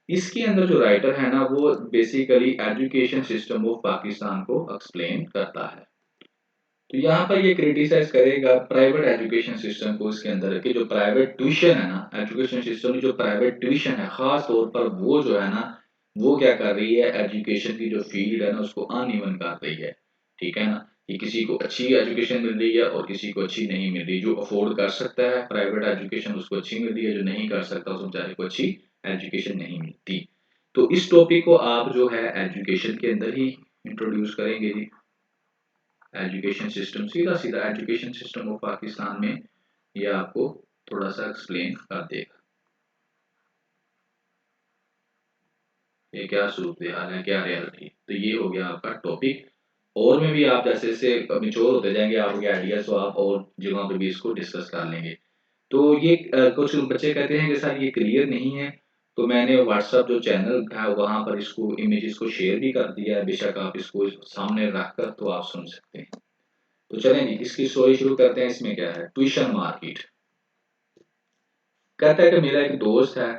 इसके अंदर जो राइटर है ना, वो basically education system of Pakistan को एक्सप्लेन करता है। तो यहाँ पर ये क्रिटिसाइज करेगा प्राइवेट एजुकेशन सिस्टम को, इसके अंदर कि जो प्राइवेट ट्यूशन है ना, एजुकेशन सिस्टम की जो प्राइवेट ट्यूशन है, खास तौर पर वो जो है ना, वो क्या कर रही है, एजुकेशन की जो फील्ड है ना उसको अनइवन कर रही है। ठीक है ना, कि किसी को अच्छी एजुकेशन मिल रही है और किसी को अच्छी नहीं मिल रही। जो अफोर्ड कर सकता है प्राइवेट एजुकेशन उसको अच्छी मिल रही है, जो नहीं कर सकता उस बेचारे को अच्छी एजुकेशन नहीं मिलती। तो इस टॉपिक को आप जो है एजुकेशन के अंदर ही इंट्रोड्यूस करेंगे जी। एजुकेशन सिस्टम, सीधा सीधा एजुकेशन सिस्टम ऑफ पाकिस्तान में ये आपको थोड़ा सा एक्सप्लेन कर देगा। ये क्या सूरत हाल है, क्या रियलिटी। तो ये हो गया आपका टॉपिक। और में भी आप जैसे जैसे मिच्योर होते जाएंगे आपके आइडियाज, तो आप और जगहों पे भी इसको डिस्कस कर लेंगे। तो ये कुछ बच्चे कहते हैं कि सर ये क्लियर नहीं है, तो मैंने व्हाट्सएप जो चैनल है वहां पर इसको इमेजेस को शेयर भी कर दिया है, बेशक आप इसको सामने रख कर तो आप सुन सकते हैं। तो चलें जी, इसकी स्टोरी शुरू करते हैं। इसमें क्या है, ट्यूशन मार्केट। कहता है कि मेरा एक दोस्त है,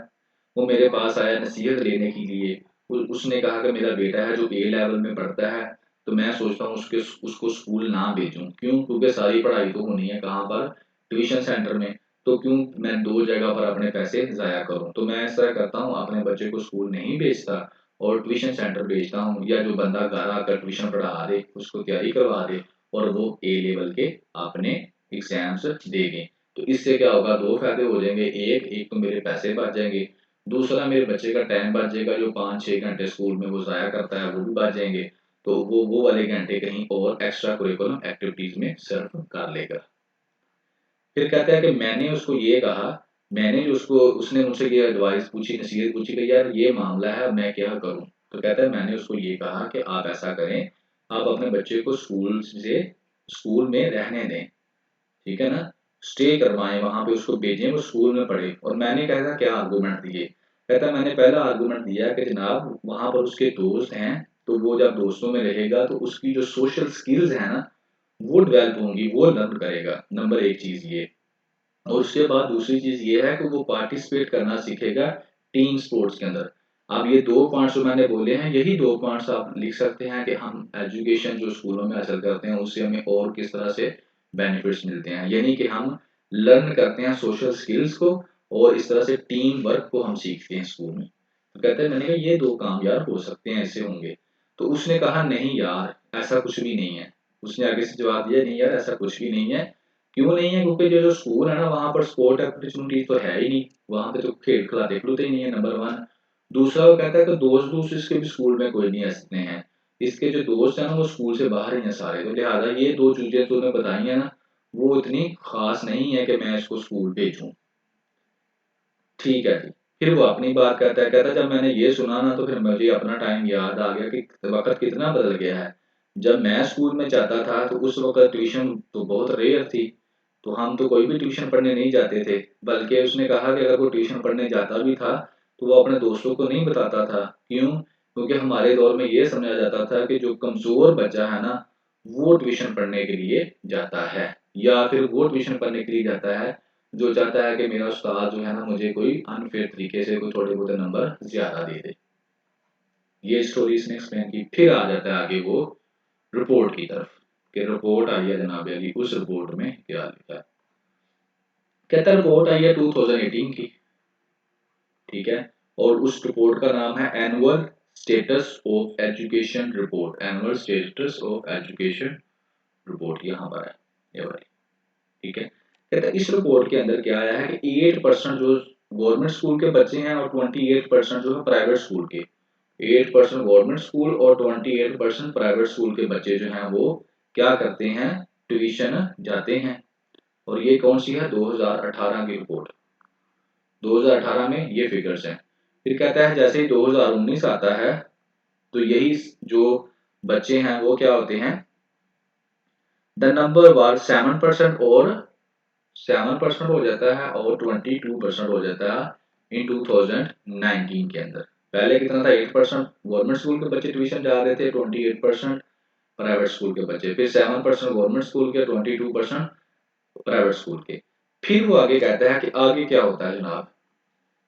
वो मेरे पास आया नसीहत लेने के लिए। उसने कहा कि मेरा बेटा है जो ए लेवल में पढ़ता है, तो मैं सोचता हूँ उसको स्कूल ना भेजूं। क्यों? क्योंकि सारी पढ़ाई तो होनी है कहाँ पर, ट्यूशन सेंटर में। तो क्यों मैं दो जगह पर अपने पैसे ज़ाया करूं। तो मैं ऐसा करता हूँ, अपने बच्चे को स्कूल नहीं भेजता और ट्यूशन सेंटर भेजता हूँ, या जो बंदा घर आकर ट्यूशन पढ़ा दे उसको तैयारी करवा दे और वो ए लेवल के अपने एग्जाम्स देंगे। तो इससे क्या होगा, दो फायदे हो जाएंगे। एक एक तो मेरे पैसे बच जाएंगे, दूसरा मेरे बच्चे का टाइम बच जाएगा, जो 5-6 घंटे स्कूल में वो ज़ाया करता है वो भी बच जाएंगे। तो वो वाले घंटे कहीं और एक्स्ट्रा करिकुलम एक्टिविटीज में सर्व कर लेगा। फिर कहता है कि मैंने उसको ये कहा, मैंने जो उसको उसने मुझसे ये एडवाइस पूछी, नसीहत पूछी कि यार ये मामला है, अब मैं क्या करूं। तो कहता है मैंने उसको ये कहा कि आप ऐसा करें, आप अपने बच्चे को स्कूल में रहने दें। ठीक है ना, स्टे करवाएं वहां पे, उसको भेजें, वो स्कूल में पढ़े। और मैंने कहता क्या आर्गूमेंट दिए। कहता मैंने पहला आर्गूमेंट दिया कि जनाब वहां पर उसके दोस्त हैं, तो वो जब दोस्तों में रहेगा तो उसकी जो सोशल स्किल्स है ना वो डेवलप होंगी, वो लर्न करेगा। नंबर एक चीज ये। और उसके बाद दूसरी चीज ये है कि वो पार्टिसिपेट करना सीखेगा टीम स्पोर्ट्स के अंदर। अब ये दो पॉइंट्स जो मैंने बोले हैं, यही दो पॉइंट्स आप लिख सकते हैं कि हम एजुकेशन जो स्कूलों में हासिल करते हैं उससे हमें और किस तरह से बेनिफिट्स मिलते हैं। यानी कि हम लर्न करते हैं सोशल स्किल्स को, और इस तरह से टीम वर्क को हम सीखते हैं स्कूल में। तो कहते हैं मैंने कहा ये दो काम यार हो सकते हैं, ऐसे होंगे। तो उसने कहा नहीं यार ऐसा कुछ भी नहीं है। उसने आगे से जवाब दिया नहीं यार ऐसा कुछ भी नहीं है। क्यों नहीं है? क्योंकि जो जो स्कूल है ना वहाँ पर स्पोर्ट अपॉर्चुनिटी तो है ही नहीं, वहाँ पे तो खेल खिलाते खिलूते ही नहीं है, नंबर वन। दूसरा वो कहता है कि दोस्त दोस्त इसके भी स्कूल में कोई नहीं ऐसे हैं, इसके जो दोस्त हैं ना वो स्कूल से बाहर ही हैं सारे। तो लिहाजा ये दो चीजें तूने बताई है ना वो इतनी खास नहीं है कि मैं इसको स्कूल भेजूं। ठीक है जी। फिर वो अपनी बात कहता है, कहता जब मैंने ये सुना ना तो फिर मुझे अपना टाइम याद आ गया कि वक्त कितना बदल गया है। जब मैं स्कूल में जाता था तो उस वक्त ट्यूशन तो बहुत रेयर थी, तो हम तो कोई भी ट्यूशन पढ़ने नहीं जाते थे। बल्कि उसने कहा कि अगर वो ट्यूशन पढ़ने जाता भी था तो वो अपने दोस्तों को नहीं बताता था। क्यों? क्योंकि हमारे दौर में ये समझा जाता था कि जो कमज़ोर बच्चा है ना, वो ट्यूशन पढ़ने के लिए जाता है, या फिर वो ट्यूशन पढ़ने के लिए जाता है, जो चाहता है कि मेरा उस्ताद जो है ना मुझे कोई अनफेयर तरीके से कोई थोड़े बहुत नंबर ज़्यादा दे दे। ये स्टोरी इसने एक्सप्लेन की। फिर आ जाता है आगे वो रिपोर्ट की तरफ, कि रिपोर्ट आई है जनाब अली, उस रिपोर्ट में क्या लिखा है। कहता है रिपोर्ट आई है 2018 की, ठीक है, और उस रिपोर्ट का नाम है annual status of education report. Annual status of education report यहाँ पर है, ये वाली, ठीक है। कहता है इस रिपोर्ट के अंदर क्या आया है कि 8% जो गवर्नमेंट स्कूल के बच्चे हैं और 28% जो है प्राइवेट स्कूल के, 8% गवर्नमेंट स्कूल और 28% प्राइवेट स्कूल के बच्चे जो हैं वो क्या करते हैं, ट्यूशन जाते हैं। और ये कौन सी है, 2018 की रिपोर्ट, 2018 में ये फिगर्स हैं। फिर कहता है जैसे ही 2019 आता है तो यही जो बच्चे हैं वो क्या होते हैं, द नंबर वार 7% और 7% हो जाता है और 22% हो जाता है इन 2019 के अंदर। पहले कितना था, 8% गवर्नमेंट स्कूल के बच्चे ट्यूशन जा रहे थे, 28% प्राइवेट स्कूल के बच्चे, फिर 7% गवर्नमेंट स्कूल के, 22% प्राइवेट स्कूल के। फिर वो आगे कहता है कि आगे क्या होता है जनाब,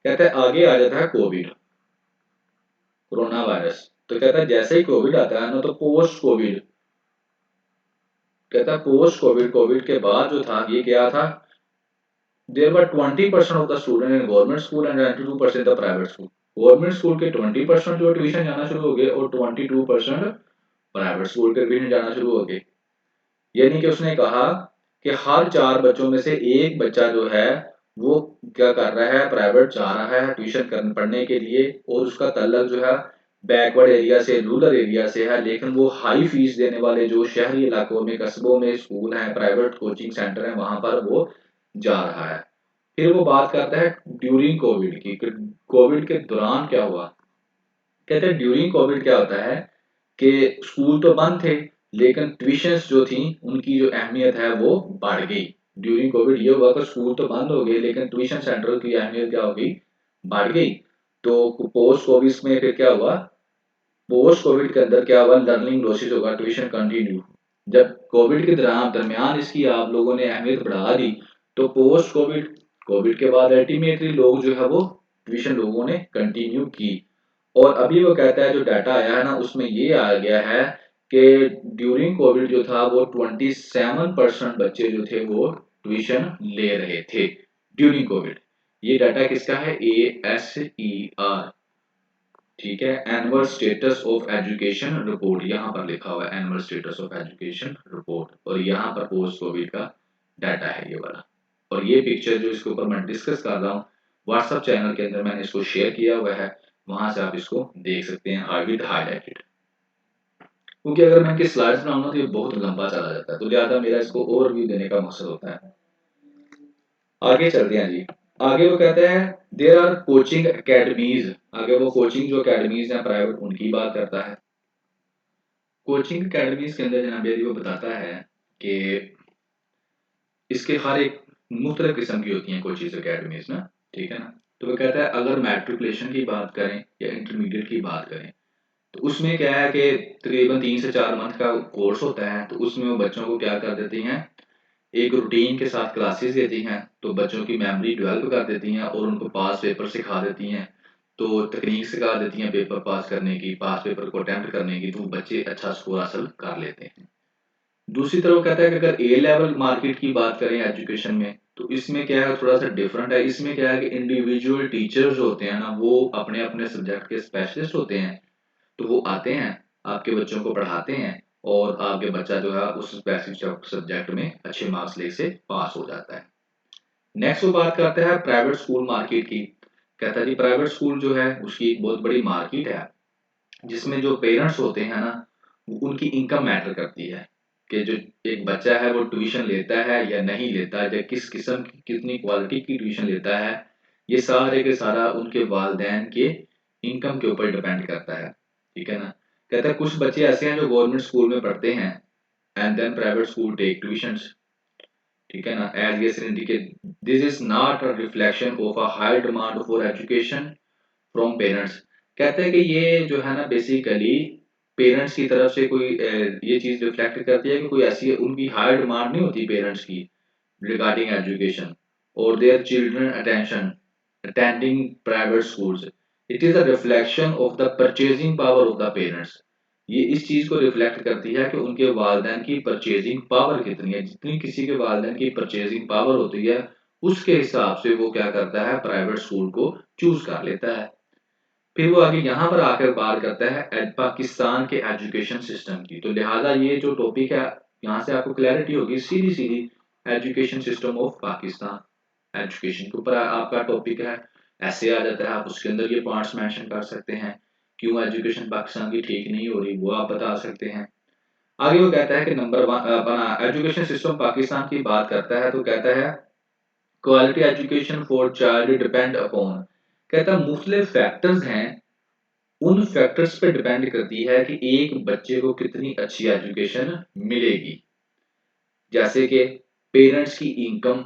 कहता है आगे आ जाता है कोविड, कोरोना वायरस। तो कहता है जैसे ही कोविड आता है ना तो पोस्ट कोविड, कहता है पोस्ट कोविड, कोविड के बाद जो था ये क्या था, there were 20% of the student in government school and 92% the private school. Government school के 20% जो ट्यूशन जाना शुरू हो गए और 22% प्राइवेट स्कूल के ट्यूशन जाना शुरू हो गए। यानी कि उसने कहा कि हर 4 बच्चों में से एक बच्चा जो है वो क्या कर रहा है, प्राइवेट जा रहा है ट्यूशन पढ़ने के लिए, और उसका तल्लक जो है बैकवर्ड एरिया से, रूरल एरिया से है, लेकिन वो हाई फीस देने वाले जो शहरी इलाकों में, कस्बों में स्कूल हैं, प्राइवेट कोचिंग सेंटर हैं, वहां पर वो जा रहा है। फिर वो बात करता है ड्यूरिंग कोविड की, कोविड के दौरान क्या हुआ। कहते हैं ड्यूरिंग कोविड क्या होता है कि स्कूल तो बंद थे, लेकिन ट्यूशंस जो थी उनकी जो अहमियत है वो बढ़ गई। ड्यूरिंग कोविड ये हुआ कि स्कूल तो बंद हो गए लेकिन ट्यूशन सेंटर की अहमियत क्या हो गई, बढ़ गई। तो पोस्ट कोविड में फिर क्या हुआ, पोस्ट कोविड के अंदर क्या हुआ, लर्निंग लॉसेस होगा, ट्यूशन कंटिन्यू। जब कोविड के दरमियान इसकी आप लोगों ने अहमियत बढ़ा दी, तो पोस्ट कोविड, कोविड के बाद अल्टीमेटली लोग जो है वो ट्यूशन लोगों ने कंटिन्यू की। और अभी वो कहता है जो डाटा आया है ना उसमें ये आ गया है कि ड्यूरिंग कोविड जो था वो 27% बच्चे जो थे वो ट्यूशन ले रहे थे ड्यूरिंग कोविड। ये डाटा किसका है, ASER, ठीक है, annual status of education report, यहाँ पर लिखा हुआ है annual status of education report, और यहाँ पर पोस्ट कोविड का डाटा है ये वाला। और ये पिक्चर जो इसके ऊपर मैं डिस्कस कर रहा हूँ व्हाट्सएप चैनल के अंदर मैंने इसको शेयर किया हुआ है, वहां से आप इसको देख सकते हैं, आई विल हाईलाइटेड। क्योंकि अगर मैं इनकी स्लाइड्स बनाऊंगा तो ये बहुत लंबा चला जाता है, तो लिहाजा मेरा इसको ओवरव्यू देने का मकसद होता है। आगे चलते हैं जी। आगे वो कहते हैं देयर आर कोचिंग एकेडमीज, आगे वो कोचिंग जो एकेडमीज हैं प्राइवेट उनकी बात करता है। कोचिंग एकेडमीज के अंदर जनाब यदि वो बताता है कि इसके हर एक मुख्तलिफ किस्म की होती हैं कोचिंग एकेडमीज ना, ठीक है ना। तो वो कहता है अगर मैट्रिकुलेशन की बात करें या इंटरमीडिएट की बात करें तो उसमें क्या है कि तकरीबन 3 से 4 मंथ का कोर्स होता है, तो उसमें वो बच्चों को क्या कर देती हैं, एक रूटीन के साथ क्लासेस देती हैं, तो बच्चों की मेमोरी डेवलप कर देती हैं और उनको पास पेपर सिखा देती हैं, तो तकनीक सिखा देती हैं पेपर पास करने की, पास पेपर को अटेम्प्ट करने की, तो बच्चे अच्छा स्कोर हासिल कर लेते हैं। दूसरी तरफ कहता है कि अगर ए लेवल मार्केट की बात करें एजुकेशन में, तो इसमें क्या है थोड़ा सा डिफरेंट है। इसमें क्या है कि इंडिविजुअल टीचर्स होते हैं ना वो अपने अपने सब्जेक्ट के स्पेशलिस्ट होते हैं, तो वो आते हैं आपके बच्चों को पढ़ाते हैं और आपके बच्चा जो है उस स्पेसिफिक सब्जेक्ट में अच्छे मार्क्स ले से पास हो जाता है। नेक्स्ट वो बात करता है प्राइवेट स्कूल मार्केट की। कहता है जी प्राइवेट स्कूल जो है उसकी एक बहुत बड़ी मार्केट है, जिसमें जो पेरेंट्स होते हैं ना उनकी इनकम मैटर करती है, कि जो एक बच्चा है वो ट्यूशन लेता है या नहीं लेता है, या किस किस्म की कितनी क्वालिटी की ट्यूशन लेता है, ये सारे के सारा उनके वालिदैन के इनकम के ऊपर डिपेंड करता है, ठीक है ना। कहता है कुछ बच्चे ऐसे हैं जो गवर्नमेंट स्कूल में पढ़ते हैं and then private school take tuitions, ठीक है ना। एज ये indicate this is not a reflection of a high demand for education from parents. कहते हैं कि ये जो है ना बेसिकली पेरेंट्स की तरफ से कोई ये चीज़ रिफ्लेक्ट करती है कि कोई ऐसी उनकी हाई डिमांड नहीं होती पेरेंट्स की regarding education or their children attention attending private schools. It is a reflection of the purchasing power of the parents. ये इस चीज को रिफ्लेक्ट करती है कि उनके वालिदैन की परचेजिंग पावर कितनी है। जितनी किसी के वालिदैन की परचेजिंग पावर होती है उसके हिसाब से वो क्या करता है, प्राइवेट स्कूल को चूज कर लेता है। फिर वो आगे यहाँ पर आकर बात करता है पाकिस्तान के एजुकेशन सिस्टम की। तो लिहाजा ये जो टॉपिक है यहाँ से आपको क्लैरिटी होगी सीधी सीधी, education system of Pakistan education के ऊपर आपका टॉपिक है। ऐसे आ जाता है, आप उसके अंदर ये पॉइंट्स मेंशन कर सकते हैं, क्यों एजुकेशन पाकिस्तान की ठीक नहीं हो रही वो आप बता सकते हैं। आगे वो कहता है कि number one education system Pakistan की बात करता है तो कहता है quality education for child depend upon. कहता है मुख्तलिफ फैक्टर्स हैं, उन फैक्टर्स पे डिपेंड करती है कि एक बच्चे को कितनी अच्छी एजुकेशन मिलेगी। जैसे कि पेरेंट्स की इनकम,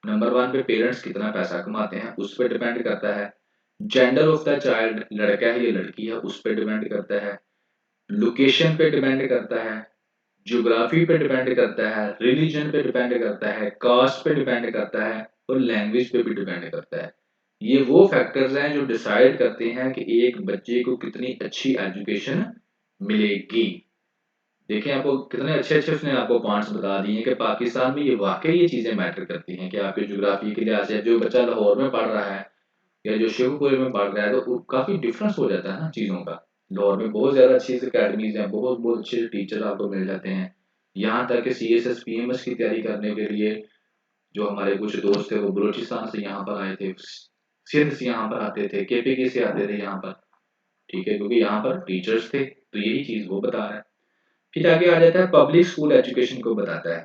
नंबर वन पे पेरेंट्स कितना पैसा कमाते हैं उस पर डिपेंड करता है। जेंडर ऑफ द चाइल्ड, लड़का है या लड़की है उस पर डिपेंड करता है। लोकेशन पे डिपेंड करता है, ज्योग्राफी पे डिपेंड करता है, रिलीजन पे डिपेंड करता है, कास्ट पे डिपेंड करता है और लैंग्वेज पे भी डिपेंड करता है। ये वो फैक्टर्स हैं जो डिसाइड करते हैं कि एक बच्चे को कितनी अच्छी एजुकेशन मिलेगी। देखिए आपको कितने अच्छे-अच्छे उसने आपको पॉइंट्स बता दिए हैं कि पाकिस्तान में ये वाक़ई ये चीज़ें मैटर करती हैं कि आपके ज्योग्राफी के लिहाज से जो बच्चा लाहौर में पढ़ रहा है या जो शिवपुरी में पढ़ रहा है तो काफ़ी डिफरेंस हो जाता है ना चीज़ों का। लाहौर में बहुत ज़्यादा अच्छी अकेडमीज़ हैं, बहुत-बहुत अच्छे टीचर आपको मिल जाते हैं। यहाँ तक कि सीएसएस, पीएमएस की तैयारी करने के लिए जो हमारे कुछ दोस्त थे वो बलूचिस्तान से यहाँ पर आए थे, सिंध से यहाँ पर आते थे, केपीके से आते थे यहाँ पर, ठीक है? क्योंकि यहाँ पर टीचर्स थे, तो यही चीज़ वो बता रहा है। फिर आगे आ जाता है पब्लिक स्कूल एजुकेशन को बताता है।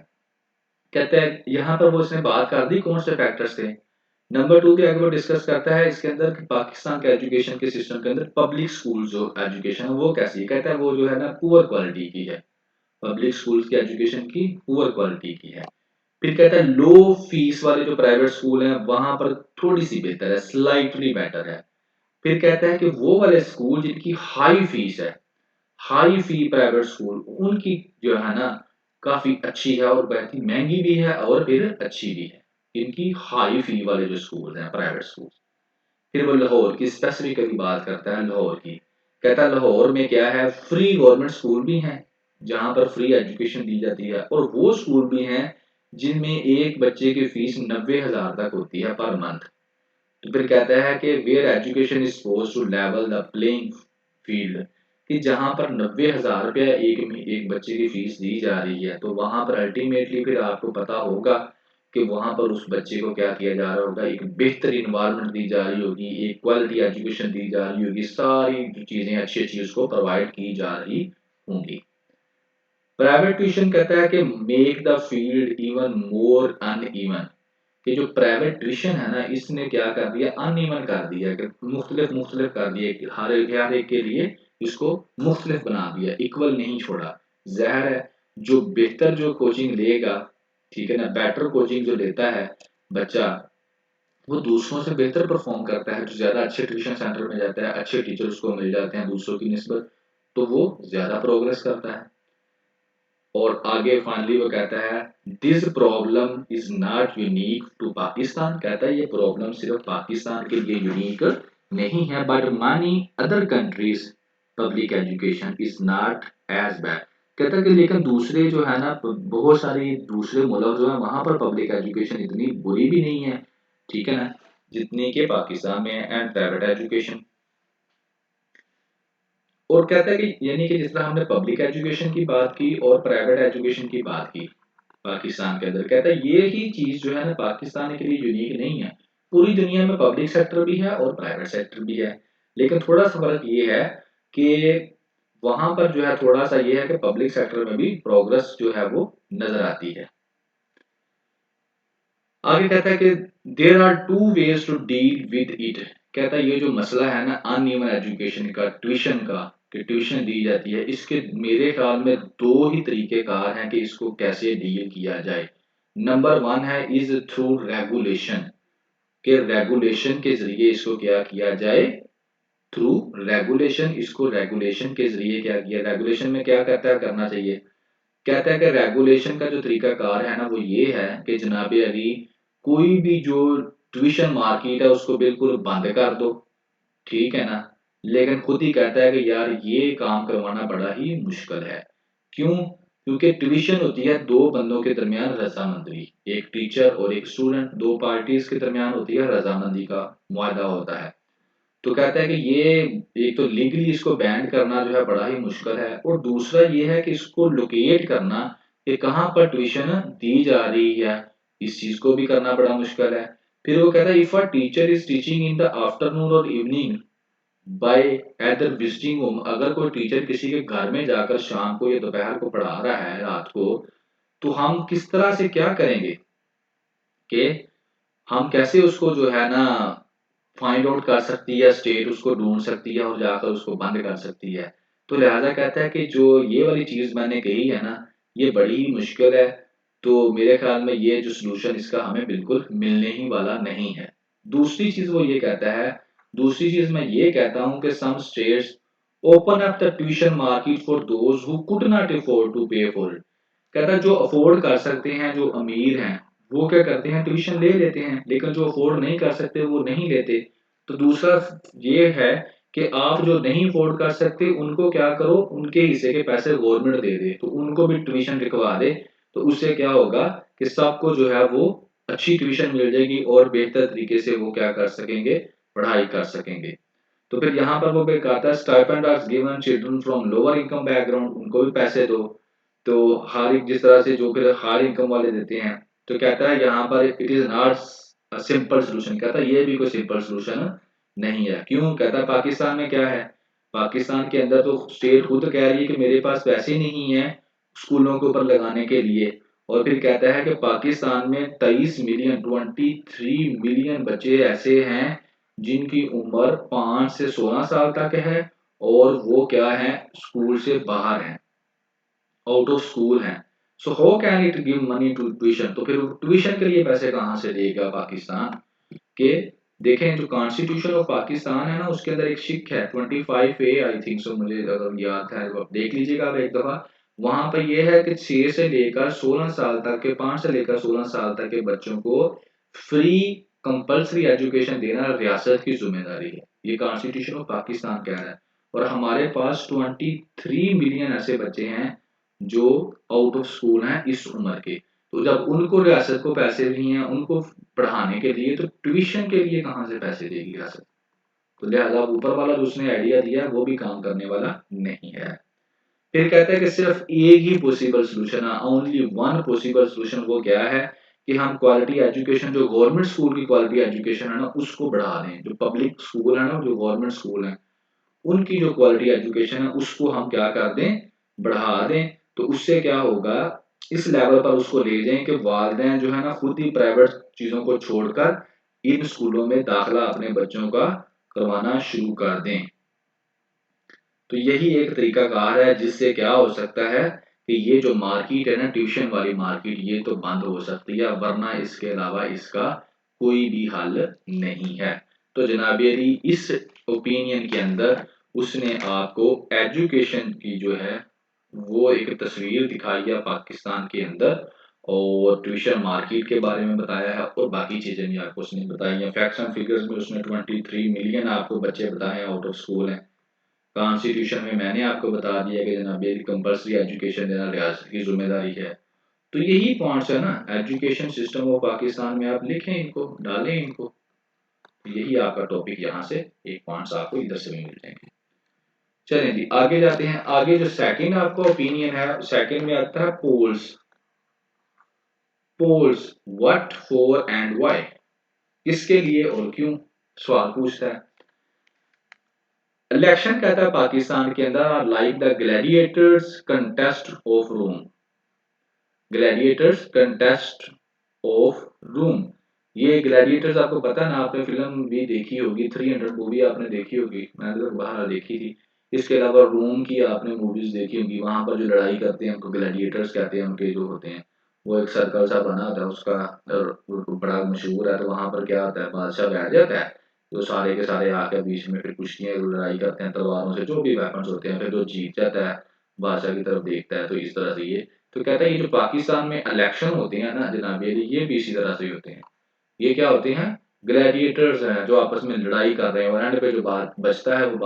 कहता है यहाँ पर वो इसने बात कर दी कौन से फैक्टर्स थे। नंबर 2 के आगे वो डिस्कस करता है इसके अंदर कि पाकिस्तान के एजुकेशन के सिस्टम के अंदर पब्लिक स्कूल जो एजुकेशन है वो कैसी है। कहता है वो जो है ना पुअर क्वालिटी की है। पब्लिक स्कूल्स की एजुकेशन की पुअर क्वालिटी की है। फिर कहता है लो फीस वाले जो प्राइवेट स्कूल हैं वहां पर थोड़ी सी बेहतर है, स्लाइटली बेटर है। फिर कहता है कि वो वाले स्कूल जिनकी हाई फीस है, हाई फी प्राइवेट स्कूल, उनकी जो है ना काफी अच्छी है और बहुत ही महंगी भी है और फिर अच्छी भी है। इनकी हाई फी वाले जो स्कूल हैं प्राइवेट स्कूल। फिर वो लाहौर की स्पेसिफिकली बात करता है लाहौर की। कहता है लाहौर में क्या है, फ्री गवर्नमेंट स्कूल भी हैं जहां पर फ्री एजुकेशन दी जाती है और वो स्कूल भी हैं जिनमें एक बच्चे की फीस 90,000 तक होती है पर मंथ। तो फिर कहता है कि where education is suppose to level the playing field, कि जहां पर 90,000 रुपया एक बच्चे की फीस दी जा रही है तो वहां पर अल्टीमेटली फिर आपको पता होगा कि वहां पर उस बच्चे को क्या किया जा रहा होगा, एक बेहतर इन्वायरमेंट दी जा रही होगी, एक क्वालिटी एजुकेशन दी जा रही होगी, सारी जो चीजें अच्छी अच्छी उसको प्रोवाइड की जा रही होंगी। प्राइवेट ट्यूशन कहता है कि make the field even more uneven, कि जो प्राइवेट ट्यूशन है ना इसने क्या कर दिया, अनइवन कर दिया कि मुख्तलिफ मुख्तलिफ कर दिया कि हर एक के लिए इसको मुख्तलिफ बना दिया, इक्वल नहीं छोड़ा। ज़ाहिर है जो बेहतर जो कोचिंग लेगा, ठीक है ना, बेटर कोचिंग जो लेता है बच्चा वो दूसरों से बेहतर परफॉर्म करता है। जो ज़्यादा अच्छे ट्यूशन सेंटर में जाता है, अच्छे टीचर उसको मिल जाते हैं दूसरों की निस्बत, तो वो ज़्यादा प्रोग्रेस करता है। और आगे फाइनली वो कहता है this problem is not unique to Pakistan. कहता है ये प्रॉब्लम सिर्फ पाकिस्तान के लिए यूनिक नहीं है, but many other countries public education is not as bad. कहता है कि लेकिन दूसरे जो है ना बहुत सारी दूसरे मुल्क जो है वहां पर पब्लिक एजुकेशन इतनी बुरी भी नहीं है, ठीक है ना, जितनी के पाकिस्तान में है। एंड प्राइवेट एजुकेशन, और कहता है कि यानी कि जिस तरह हमने पब्लिक एजुकेशन की बात की और प्राइवेट एजुकेशन की बात की पाकिस्तान के अंदर, कहता है ये ही चीज जो है ना पाकिस्तान के लिए यूनिक नहीं है। पूरी दुनिया में पब्लिक सेक्टर भी है और प्राइवेट सेक्टर भी है, लेकिन थोड़ा सा फर्क ये है कि वहां पर जो है थोड़ा सा ये है कि पब्लिक सेक्टर में भी प्रोग्रेस जो है वो नजर आती है। आगे कहता है कि there are two ways to deal with it. कहता है ये जो मसला है ना अनइवन एजुकेशन का, ट्यूशन का, कि ट्यूशन दी जाती है, इसके मेरे ख्याल में दो ही तरीकेकार हैं कि इसको कैसे डील किया जाए। नंबर वन है इज थ्रू रेगुलेशन, के रेगुलेशन के जरिए इसको क्या किया जाए, थ्रू रेगुलेशन, इसको रेगुलेशन के जरिए क्या किया, रेगुलेशन में क्या कहता है करना चाहिए, कहता है कि रेगुलेशन का जो तरीकाकार है ना वो ये है कि जनाब अली कोई भी जो ट्यूशन मार्केट है उसको बिल्कुल बंद कर दो, ठीक है ना। लेकिन खुद ही कहता है कि यार ये काम करवाना बड़ा ही मुश्किल है। क्यों? क्योंकि ट्यूशन होती है दो बंदों के दरमियान रजामंदी, एक टीचर और एक स्टूडेंट, दो पार्टीज के दरमियान होती है रजामंदी का मुआहदा होता है। तो कहता है कि ये एक तो लीगली इसको बैन करना जो है बड़ा ही मुश्किल है, और दूसरा ये है कि इसको लोकेट करना कि कहाँ पर ट्यूशन दी जा रही है, इस चीज को भी करना बड़ा मुश्किल है। फिर वो कहता है if a teacher is teaching in the afternoon और evening by either visiting home, अगर कोई टीचर किसी के घर में जाकर शाम को या दोपहर को पढ़ा रहा है रात को, तो हम किस तरह से क्या करेंगे कि हम कैसे उसको जो है ना फाइंड आउट कर सकती है, स्टेट उसको ढूंढ सकती है और जाकर उसको बंद कर सकती है। तो लिहाजा कहता है कि जो ये वाली चीज मैंने कही है ना ये बड़ी ही मुश्किल है। तो मेरे ख्याल में ये जो सोल्यूशन इसका हमें बिल्कुल मिलने ही वाला नहीं है। दूसरी चीज वो ये कहता है, दूसरी चीज मैं ये कहता हूँ कि some states open up the tuition market for those who could not afford to pay for it. कहता है जो अफोर्ड कर सकते हैं, जो अमीर हैं, वो क्या करते हैं ट्यूशन ले लेते हैं, लेकिन जो अफोर्ड नहीं कर सकते वो नहीं लेते। तो दूसरा ये है कि आप जो नहीं अफोर्ड कर सकते उनको क्या करो, उनके हिस्से के पैसे गवर्नमेंट दे दे, तो उनको भी ट्यूशन लिखवा दे। तो उससे क्या होगा कि सबको जो है वो अच्छी ट्यूशन मिल जाएगी और बेहतर तरीके से वो क्या कर सकेंगे, पढ़ाई कर सकेंगे। तो फिर यहाँ पर वो कहता है stipend are given children from lower income background, उनको भी पैसे दो। तो हर एक जिस तरह से जो फिर हाई इनकम वाले देते हैं, तो कहता है यहाँ पर it is not simple solution, कहता है ये भी कोई सिंपल सोल्यूशन नहीं है। क्यों? कहता है पाकिस्तान में क्या है, पाकिस्तान के अंदर तो स्टेट खुद कह रही है कि मेरे पास पैसे नहीं है स्कूलों के ऊपर लगाने के लिए। और फिर कहता है कि पाकिस्तान में 23 मिलियन बच्चे ऐसे हैं जिनकी उम्र 5 से 16 साल तक है, और वो क्या है स्कूल से बाहर हैं, आउट ऑफ स्कूल हैं। So how can it give money to tuition, तो फिर ट्यूशन के लिए पैसे कहाँ से देगा पाकिस्तान के। देखें जो कॉन्स्टिट्यूशन ऑफ पाकिस्तान है ना उसके अंदर एक शिक है 25A आई थिंक सो, मुझे अगर याद है तो आप देख लीजिएगा आप एक दफा। वहां पर यह है कि 6 से लेकर 16 साल तक के, 5 से लेकर 16 साल तक के बच्चों को फ्री कंपल्सरी एजुकेशन देना रियासत की जिम्मेदारी है, ये कॉन्स्टिट्यूशन ऑफ पाकिस्तान कह रहा है। और हमारे पास 23 मिलियन ऐसे बच्चे हैं जो आउट ऑफ स्कूल हैं इस उम्र के। तो जब उनको रियासत को पैसे नहीं है उनको पढ़ाने के लिए, तो ट्यूशन के लिए कहाँ से पैसे देगी रियासत। तो लिहाजा ऊपर वाला जो उसने आइडिया दिया है वो भी काम करने वाला नहीं है। फिर कहता है कि सिर्फ एक ही पॉसिबल सोल्यूशन है, ओनली वन पॉसिबल सोल्यूशन, वो क्या है कि हम क्वालिटी एजुकेशन, जो गवर्नमेंट स्कूल की क्वालिटी एजुकेशन है ना उसको बढ़ा दें। जो पब्लिक स्कूल है ना, जो गवर्नमेंट स्कूल है, उनकी जो क्वालिटी एजुकेशन है उसको हम क्या कर दें, बढ़ा दें। तो उससे क्या होगा, इस लेवल पर उसको ले जाएं कि वालिदैन जो है ना खुद ही प्राइवेट चीजों को छोड़कर इन स्कूलों में दाखिला अपने बच्चों का करवाना शुरू कर दें। तो यही एक तरीका कार है जिससे क्या हो सकता है कि ये जो मार्केट है ना ट्यूशन वाली मार्केट, ये तो बंद हो सकती है, वरना इसके अलावा इसका कोई भी हल नहीं है। तो जनाब अली इस ओपिनियन के अंदर उसने आपको एजुकेशन की जो है वो एक तस्वीर दिखाई है पाकिस्तान के अंदर, और ट्यूशन मार्केट के बारे में बताया है, और बाकी चीजें भी आपको उसने बताई हैं। फैक्ट्स एंड फिगर्स में उसने 23 मिलियन आपको बच्चे बताए हैं आउट ऑफ स्कूल हैं। कॉन्स्टिट्यूशन में मैंने आपको बता दिया कि जनाब ये कंपल्सरी एजुकेशन देना रियासत की जिम्मेदारी है। तो यही पॉइंट्स है ना एजुकेशन सिस्टम ऑफ पाकिस्तान में, आप लिखें इनको, डालें इनको। तो यही आपका टॉपिक, यहाँ से एक पॉइंट्स आपको इधर से भी मिल जाएंगे। चलें जी आगे जाते हैं। आगे जो सेकंड आपका ओपिनियन है, सेकंड में आता है polls. Polls what for and why, किसके लिए और क्यों, सवाल पूछता है। इलेक्शन कहता है पाकिस्तान के अंदर like the Gladiators contest of room, Gladiators contest of room. ये ग्लैडिएटर्स आपको पता है ना, आपने फिल्म भी देखी होगी, 300 मूवी आपने देखी होगी, मैंने तो बाहर देखी थी। इसके अलावा रूम की आपने मूवीज देखी होगी, वहां पर जो लड़ाई करते हैं उनको ग्लैडिएटर्स कहते हैं। उनके जो होते हैं वो एक सर्कल सा बना होता है उसका, और बड़ा मशहूर है। तो वहां पर क्या होता है, बादशाह बैठ जाता है, जो सारे के सारे आकर बीच में फिर कुश्तियाँ लड़ाई करते हैं तलवारों से, जो भी वेपन्स होते हैं, फिर जो जीत जाता है बादशाह की तरफ देखता है, तो इस तरह से ये तो कहता है ये जो पाकिस्तान में इलेक्शन होते हैं ना जनाब, ये भी इसी तरह से ही होते हैं। ये क्या होते हैं, ग्लैडिएटर्स हैं जो आपस में लड़ाई कर रहे हैं, और एंड पे जो बात बचता है वो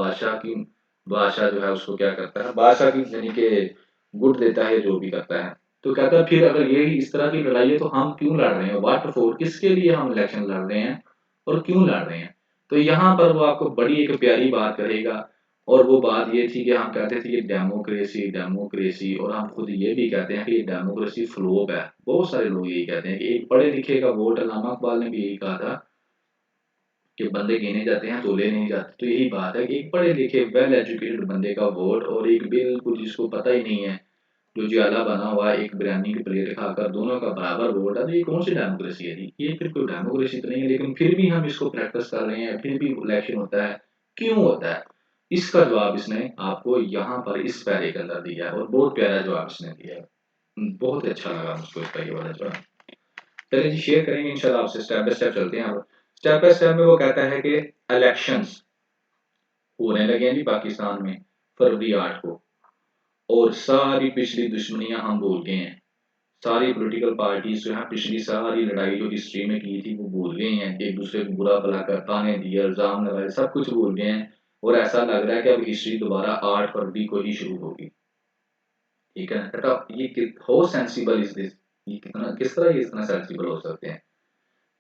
बादशाह जो है उसको क्या करता है, बादशाह की यानी कि गुट देता है, जो भी करता है। तो कहता है फिर अगर ये इस तरह की लड़ाई है तो हम क्यों लड़ रहे हैं, व्हाट फॉर, किसके लिए हम इलेक्शन लड़ रहे हैं और क्यों लड़ रहे हैं। तो यहाँ पर वो आपको बड़ी एक प्यारी बात करेगा, और वो बात ये थी कि हम कहते थे ये डेमोक्रेसी डेमोक्रेसी, और हम खुद ये भी कहते हैं कि ये डेमोक्रेसी फ्लॉप है। बहुत सारे लोग यही कहते हैं कि एक पढ़े लिखे का वोट, अल्लामा इकबाल ने भी यही कहा था कि बंदे गिने जाते हैं तोले नहीं जाते। तो यही बात है कि एक पढ़े लिखे वेल एजुकेटेड बंदे का वोट और एक बिल्कुल जिसको पता ही नहीं है, जो जियाला बना हुआ है, एक बिरयानी की प्लेट खाकर दोनों का बराबर वोट है, तो ये कौन सी डेमोक्रेसी है जी, ये फिर कोई डेमोक्रेसी तो नहीं है। लेकिन फिर भी हम इसको प्रैक्टिस कर रहे हैं, फिर भी इलेक्शन होता है, क्यों होता है। इसका जवाब इसने आपको यहाँ पर इस पैरे के अंदर दिया है, और बहुत प्यारा जवाब इसने दिया है। बहुत अच्छा लगा मुझको इसका ये वाला जवाब। चलिए जी, शेयर करेंगे इंशाल्लाह आपसे, स्टेप बाय स्टेप चलते हैं। अब स्टेप बाय स्टेप में वो कहता है कि इलेक्शंस होने लगे हैं जी पाकिस्तान में फरवरी 8 को, और सारी पिछली दुश्मनियां हम भूल गए हैं। सारी पॉलिटिकल पार्टीज जो है पिछली सारी लड़ाई जो हिस्ट्री में की थी वो भूल गई हैं, एक दूसरे को बुरा भला कर ताने दिए, इल्जाम लगाए, सब कुछ भूल गए हैं। और ऐसा लग रहा है कि अब हिस्ट्री दोबारा 8 फरवरी को ही शुरू होगी। ठीक है ना, कहता ये हाउ सेंसिबल इज दिस, ये कितना, किस तरह ये इतना सेंसिबल हो सकते हैं।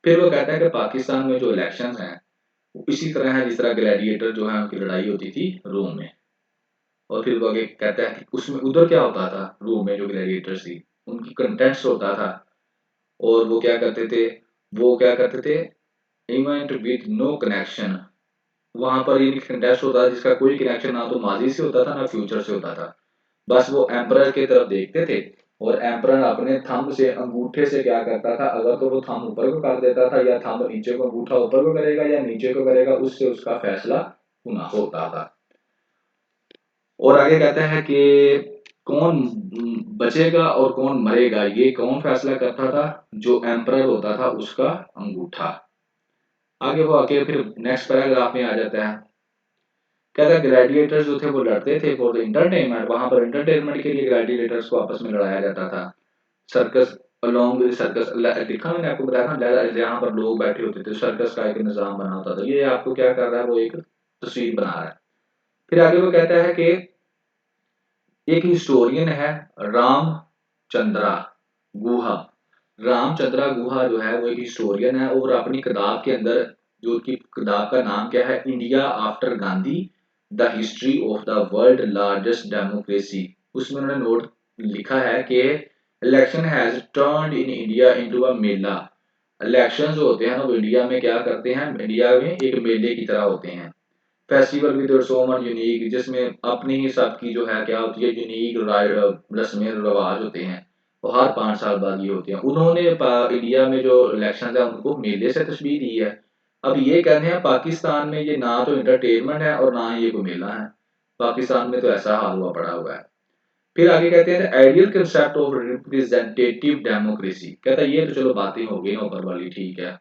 फिर वो कहता है कि पाकिस्तान में जो इलेक्शंस हैं वो इसी तरह है जिस तरह ग्लैडिएटर जो है उनकी लड़ाई होती थी रोम में। और फिर वो आगे कहता है कि उसमें उधर क्या होता था, रोम में जो ग्लैडिएटर्स थी उनकी कंटेंट्स होता था, और वो क्या करते थे, इवेंट विद नो कनेक्शन। वहां पर ये कंटेस्ट होता था जिसका कोई कनेक्शन ना तो माजी से होता था ना फ्यूचर से होता था। बस वो एम्परर की तरफ देखते थे, और एम्परर अपने थंब से, अंगूठे से क्या करता था, अगर तो वो थंब ऊपर को कर देता था या थंब नीचे को, अंगूठा ऊपर को करेगा या नीचे को करेगा, उससे उसका फैसला होता था। और आगे कहता है कि कौन बचेगा और कौन मरेगा ये कौन फैसला करता था, जो एम्परर होता था उसका अंगूठा। आगे वो आके फिर नेक्स्ट पैराग्राफ में आ जाता है, कहता है ग्लैडिएटर्स जो थे वो लड़ते थे फॉर द एंटरटेनमेंट, वहां पर एंटरटेनमेंट के लिए ग्लैडिएटर्स को आपस में लड़ाया जाता था। सर्कस अलोंग विद सर्कस, दिखा मैंने आपको बताया ना, यहाँ पर लोग बैठे होते थे, सर्कस का एक निजाम बना होता था। ये आपको क्या कर रहा है, वो एक तस्वीर बना रहा है। फिर आगे वो कहता है कि एक हिस्टोरियन है रामचंद्रा गुहा। रामचंद्रा गुहा जो है वो एक हिस्टोरियन है, और अपनी किताब के अंदर, जो उसकी किताब का नाम क्या है, India after Gandhi, the history of the world largest democracy, उसमें उन्होंने नोट लिखा है कि election has turned in India into a Mela. Election जो होते हैं ना वो इंडिया में क्या करते हैं, इंडिया में एक मेले की तरह होते हैं। Festival with so much unique, जिसमें अपनी ही सबकी जो है क्या होती है, यूनिक रस्में रिवाज होते हैं, वो हर 5 साल बाद ये होते हैं। उन्होंने इंडिया में जो इलेक्शन है उनको मेले से तशबीह दी है। अब ये कहते हैं पाकिस्तान में ये ना तो एंटरटेनमेंट है और ना ही ये कोई मेला है, पाकिस्तान में तो ऐसा हाल हुआ पड़ा हुआ है। फिर आगे कहते हैं ideal concept of representative democracy, कहता है ये तो चलो बातें हो गई ऊपर वाली, ठीक है,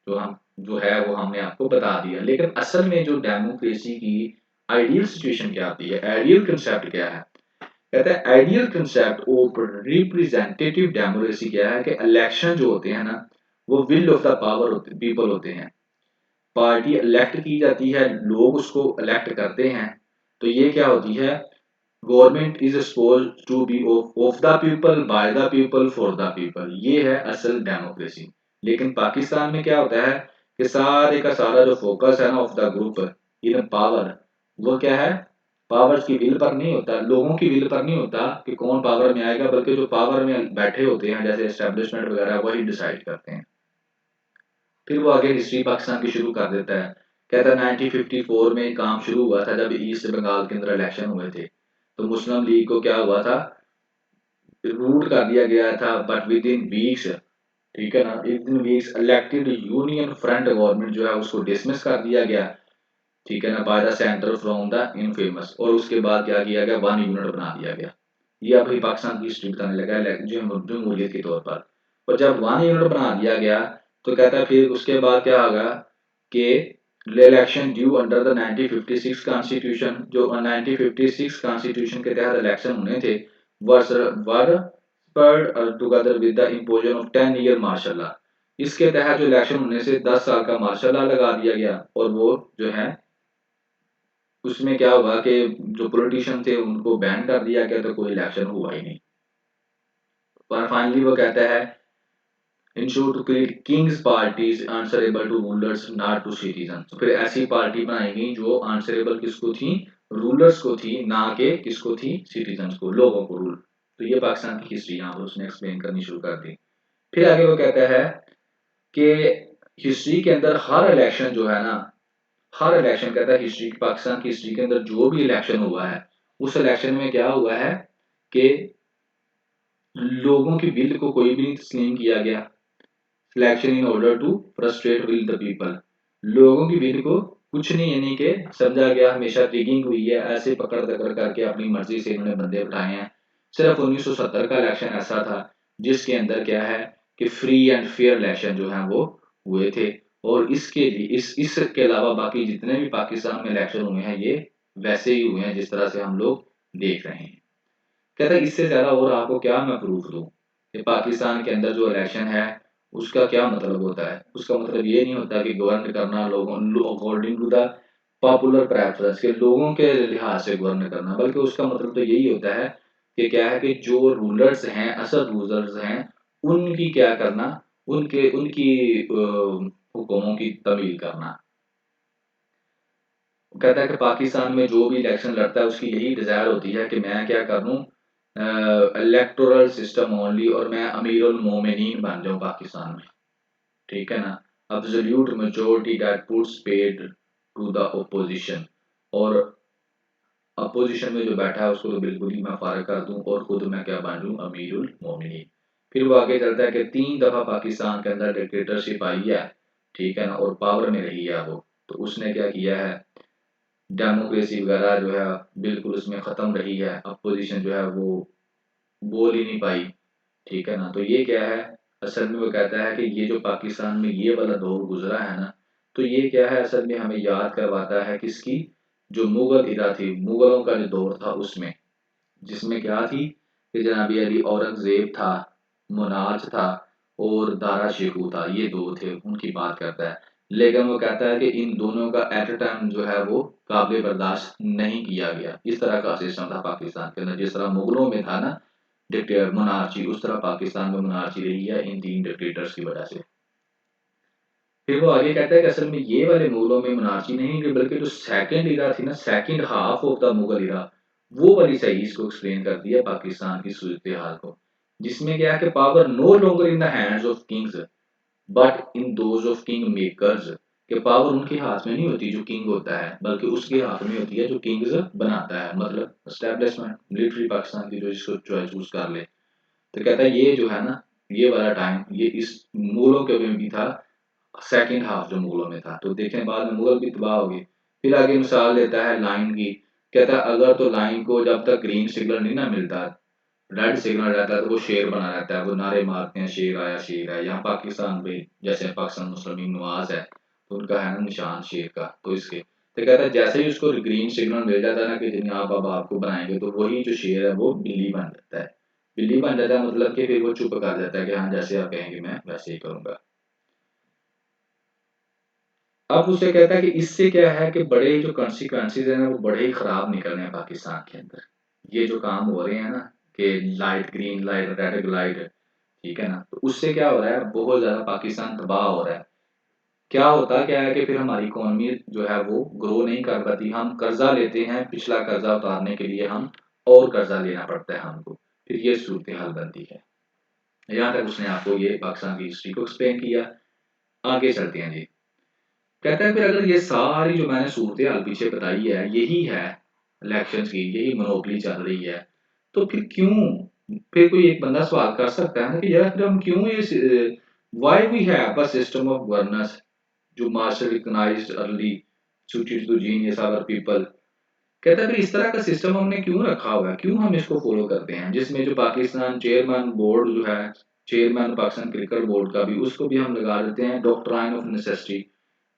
जो है वो हमने आपको बता दिया, लेकिन असल में जो डेमोक्रेसी की आइडियल सिचुएशन क्या आती है, आइडियल कंसेप्ट क्या है। कहते हैं ideal concept of representative democracy क्या है, कि इलेक्शन जो होते हैं ना वो will of the power people होते हैं। पार्टी इलेक्ट की जाती है, लोग उसको इलेक्ट करते हैं। तो ये क्या होती है, government is suppose to be of the people, by the people, for the people, ये है असल डेमोक्रेसी। लेकिन पाकिस्तान में क्या होता है कि सारे का सारा जो फोकस है ना of the group in power, वो क्या है, पावर्स की विल पर नहीं होता, लोगों की विल पर नहीं होता कि कौन पावर में आएगा, बल्कि जो पावर में बैठे होते हैं जैसे एस्टेब्लिशमेंट वगैरह वही डिसाइड करते हैं। फिर वो आगे हिस्ट्री पाकिस्तान की शुरू कर देता है, कहता है 1954 में काम शुरू हुआ था जब ईस्ट बंगाल के अंदर इलेक्शन हुए थे। तो मुस्लिम लीग को क्या हुआ था, रूट कर दिया गया था, बट विद इन वीक्स, ठीक है ना, with in weeks elected union front government जो है उसको डिसमिस कर दिया गया, ठीक है ना, by the centre from the infamous. और उसके बाद क्या किया गया, 1 यूनिट बना दिया गया। ये अभी पाकिस्तान की हिस्ट्री बताने लगा है जमहूरियत के तौर पर। और जब 1 यूनिट बना दिया गया तो कहता है फिर उसके बाद क्या होगा कि election due under the 1956 constitution, जो 1956 कॉन्स्टिट्यूशन के तहत इलेक्शन होने थे, were together with the imposition of 10 year martial law. इसके तहत जो इलेक्शन होने से 10 साल का मार्शल लॉ लगा दिया गया, और वो जो है उसमें क्या हुआ कि जो पॉलिटिशियन थे उनको बैन कर दिया गया, तो कोई इलेक्शन हुआ ही नहीं। पर फाइनली वो कहता है ensure to create kings parties answerable to rulers not to citizen. तो फिर ऐसी पार्टी बनाएंगी जो आंसरेबल किसको थी, रूलर्स को थी, ना के किसको थी, सिटीजन को, लोगों को रूल। तो ये पाकिस्तान की हिस्ट्री यहाँ पर उसने एक्सप्लेन करनी शुरू कर दी। फिर आगे वो कहता है कि हिस्ट्री के अंदर हर इलेक्शन जो है ना, हर इलेक्शन कहता है हिस्ट्री, पाकिस्तान की हिस्ट्री के अंदर जो भी इलेक्शन हुआ है, उस इलेक्शन में क्या हुआ है कि लोगों की विल को कोई भी नहीं तस्लीम किया गया। Selection in order to frustrate will the people, लोगों की विल को कुछ नहीं यानी कि समझा गया, हमेशा रिगिंग हुई है, ऐसे पकड़ दकड़ करके अपनी मर्जी से इन्होंने बंदे उठाए हैं। सिर्फ 1970 का इलेक्शन ऐसा था जिसके अंदर क्या है कि फ्री एंड फेयर इलेक्शन जो है वो हुए थे, और इसके लिए इसके अलावा बाकी जितने भी पाकिस्तान में इलेक्शन हुए हैं ये वैसे ही हुए हैं जिस तरह से हम लोग देख रहे हैं। कहता है इससे ज्यादा और आपको क्या मैं प्रूफ दूं कि पाकिस्तान के अंदर जो इलेक्शन है उसका क्या मतलब होता है। उसका मतलब ये नहीं होता कि गवर्न करना लोगों according to the popular preference के लोगों के लिहाज से गवर्न करना, बल्कि उसका मतलब तो यही होता है कि क्या है कि जो रूलर्स हैं, असल रूलर्स हैं, उनकी क्या करना, उनके उनकी हुक्मों की तमील करना। कहता है कि पाकिस्तान में जो भी इलेक्शन लड़ता है उसकी यही डिजायर होती है कि मैं क्या करूं, इलेक्टोरल सिस्टम ओनली, और मैं अमीर उल मोमिनीन बन जाऊं पाकिस्तान में, ठीक है ना, absolute majority that puts paid to the opposition, और अपोजिशन में जो बैठा है उसको तो बिल्कुल ही मैं फारग कर दूं और खुद मैं क्या बन लूं, अमीर उल मोमिनीन। फिर वो आगे चलता है कि 3 दफा पाकिस्तान के अंदर डिक्टेटरशिप आई है, ठीक है ना, और पावर में रही है वो, तो उसने क्या किया है, डेमोक्रेसी वगैरह जो है बिल्कुल उसमें ख़त्म रही है, अपोजिशन जो है वो बोल ही नहीं पाई, ठीक है ना। तो ये क्या है, असल में वो कहता है कि ये जो पाकिस्तान में ये वाला दौर गुजरा है ना, तो ये क्या है, असल में हमें याद करवाता है किसकी, जो मुगल इरा थी, मुगलों का जो दौर था उसमें, जिसमें क्या थी कि जनाबी अली औरंगजेब था, मुनाज था, और दारा शिकू था, ये दो थे, उनकी बात करता है। लेकिन वो कहता है कि इन दोनों का एट अ टाइम जो है वो काबिल बर्दाश्त नहीं किया गया। इस तरह का सिस्टम था पाकिस्तान के अंदर, जिस तरह मुगलों में था ना डिक्टेटर मोनार्ची, उस तरह पाकिस्तान में मोनार्ची रही है इन 3 डिक्टेटर्स की वजह से। फिर वो आगे कहता है कि असल में ये वाले मुगलों में मोनार्ची नहीं थी, बल्कि जो सेकंड इरा थी ना, second half of the Mughal era, वो वाली सही इसको एक्सप्लेन कर दिया पाकिस्तान की सूरत हाल को, जिसमें क्या है कि power no longer in the hands of kings but in those of king makers, कि पावर उनके हाथ में नहीं होती जो किंग होता है, बल्कि उसके हाथ में होती है जो किंग्स बनाता है, मतलब एस्टेब्लिशमेंट मिलिट्री पाकिस्तान की जो इसको चूज कर ले। तो कहता है ये जो है ना, ये वाला टाइम ये इस मुगलों के में भी था, सेकंड हाफ जो मुगलों में था। तो देखें बाद में मुगल भी तबाह हो गए। फिर आगे मिसाल देता है लाइन की, कहता है अगर तो लाइन को जब तक ग्रीन सिग्नल नहीं ना मिलता, रेड सिग्नल रहता है, तो वो शेर बना रहता है, वो नारे मारते हैं शेर आया शेर आया। यहाँ पाकिस्तान में जैसे पाकिस्तान मुस्लिम नवाज है तो उनका है ना निशान शेर का, तो इसके तो कहता है जैसे ही उसको ग्रीन सिग्नल मिल जाता है ना कि जिन्हें आप अब आपको बनाएंगे, तो वही जो शेर है वो बिल्ली बन जाता है। बिल्ली बन जाता है मतलब कि फिर वो चुप कर जाता है कि हाँ जैसे आप कहेंगे मैं वैसे ही करूंगा। अब उसे कहता है कि इससे क्या है कि बड़े जो कॉन्सिक्वेंसेज है ना वो बड़े ही खराब निकल रहे हैं पाकिस्तान के अंदर। ये जो काम हो रहे हैं ना कि light green light red light, ठीक है ना, तो उससे क्या हो रहा है, बहुत ज्यादा पाकिस्तान तबाह हो रहा है। क्या होता क्या है कि फिर हमारी इकोनॉमी जो है वो ग्रो नहीं कर पाती, हम कर्जा लेते हैं, पिछला कर्जा उतारने के लिए हम और कर्जा लेना पड़ता है हमको, फिर ये सूरत हाल बनती है। यहाँ तक उसने आपको ये पाकिस्तान की हिस्ट्री को एक्सप्लेन किया। आगे चलते हैं जी। कहता है फिर अगर ये सारी जो मैंने सूरत हाल पीछे बताई है यही है इलेक्शंस की, यही मोनोपोली चल रही है, तो फिर क्यों, फिर कोई एक बंदा सवाल कर सकता है ना कि यार फिर हम क्यों ये why we have a system of governance जो martial recognised early suited to genius our people। कहता है फिर इस तरह का सिस्टम हमने क्यों रखा हुआ है, क्यों हम इसको फॉलो करते हैं, जिसमें जो पाकिस्तान चेयरमैन बोर्ड जो है, चेयरमैन पाकिस्तान क्रिकेट बोर्ड का भी, उसको भी हम लगा देते हैं doctrine of necessity,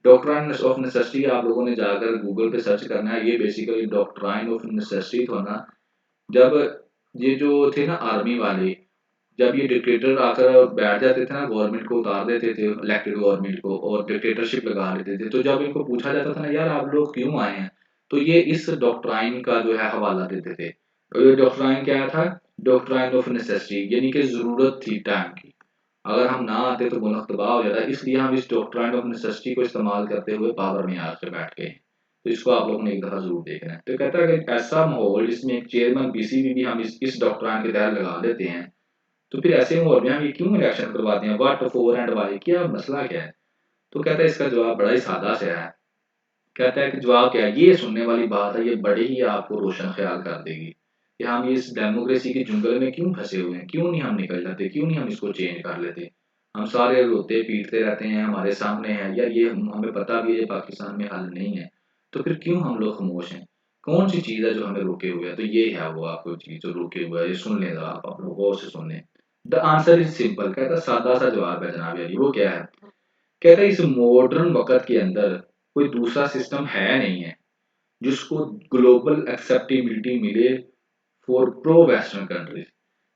doctrine of necessity आप लोगों ने जाकर गूगल पे सर्च करना है। ये बेसिकली डॉक्ट्राइन ऑफ नेसेसिटी था ना, जब ये जो थे ना आर्मी वाले, जब ये डिक्टेटर आकर बैठ जाते थे ना, गवर्नमेंट को उतार देते थे, इलेक्टेड गवर्नमेंट को, और डिक्टेटरशिप लगा लेते थे, तो जब इनको पूछा जाता था ना, यार आप लोग क्यों आए हैं, तो ये इस डॉक्ट्राइन का जो है हवाला देते थे। तो ये डॉक्ट्राइन क्या था? डॉक्ट्राइन ऑफ नेसेसिटी, यानी कि जरूरत थी टाइम की। अगर हम ना आते तो मुल्क तबाह हो जाता, इसलिए हम इस डॉक्ट्राइन ऑफ नेसेसिटी को इस्तेमाल करते हुए पावर में आकर बैठ गए। तो इसको आप लोगों ने एक दफा जरूर देखना है। तो कहता है कि ऐसा माहौल जिसमें एक चेयरमैन बीसीबी भी हम इस डॉक्ट्राइन के तहत लगा देते हैं, तो फिर ऐसे माहौल में हम ये क्यों इलेक्शन करवाते हैं? व्हाट फॉर एंड व्हाई, क्या मसला क्या है? तो कहता है इसका जवाब बड़ा ही सादा सा है। कहता है कि जवाब क्या है? ये सुनने वाली बात है, ये बड़े ही आपको रोशन ख्याल कर देगी कि हम इस डेमोक्रेसी के जंगल में क्यों फंसे हुए हैं, क्यों नहीं हम निकल जाते, क्यों नहीं हम इसको चेंज कर लेते। हम सारे रोते पीटते रहते हैं, हमारे सामने है यार, ये हमें पता भी है ये पाकिस्तान में हल नहीं है, तो फिर क्यों हम लोग खामोश हैं? कौन सी चीज है जो हमें रोके हुए है? तो ये है वो आपको चीज जो रोके हुआ है, ये सुन लें जरा आप लोग गौर से सुन लें। द आंसर इज सिंपल, कहता सादा सा जवाब है जनाब यारी। वो क्या है? कहता है इस मॉडर्न वक्त के अंदर कोई दूसरा सिस्टम है नहीं है जिसको ग्लोबल एक्सेप्टेबिलिटी मिले फॉर प्रो वेस्टर्न कंट्रीज।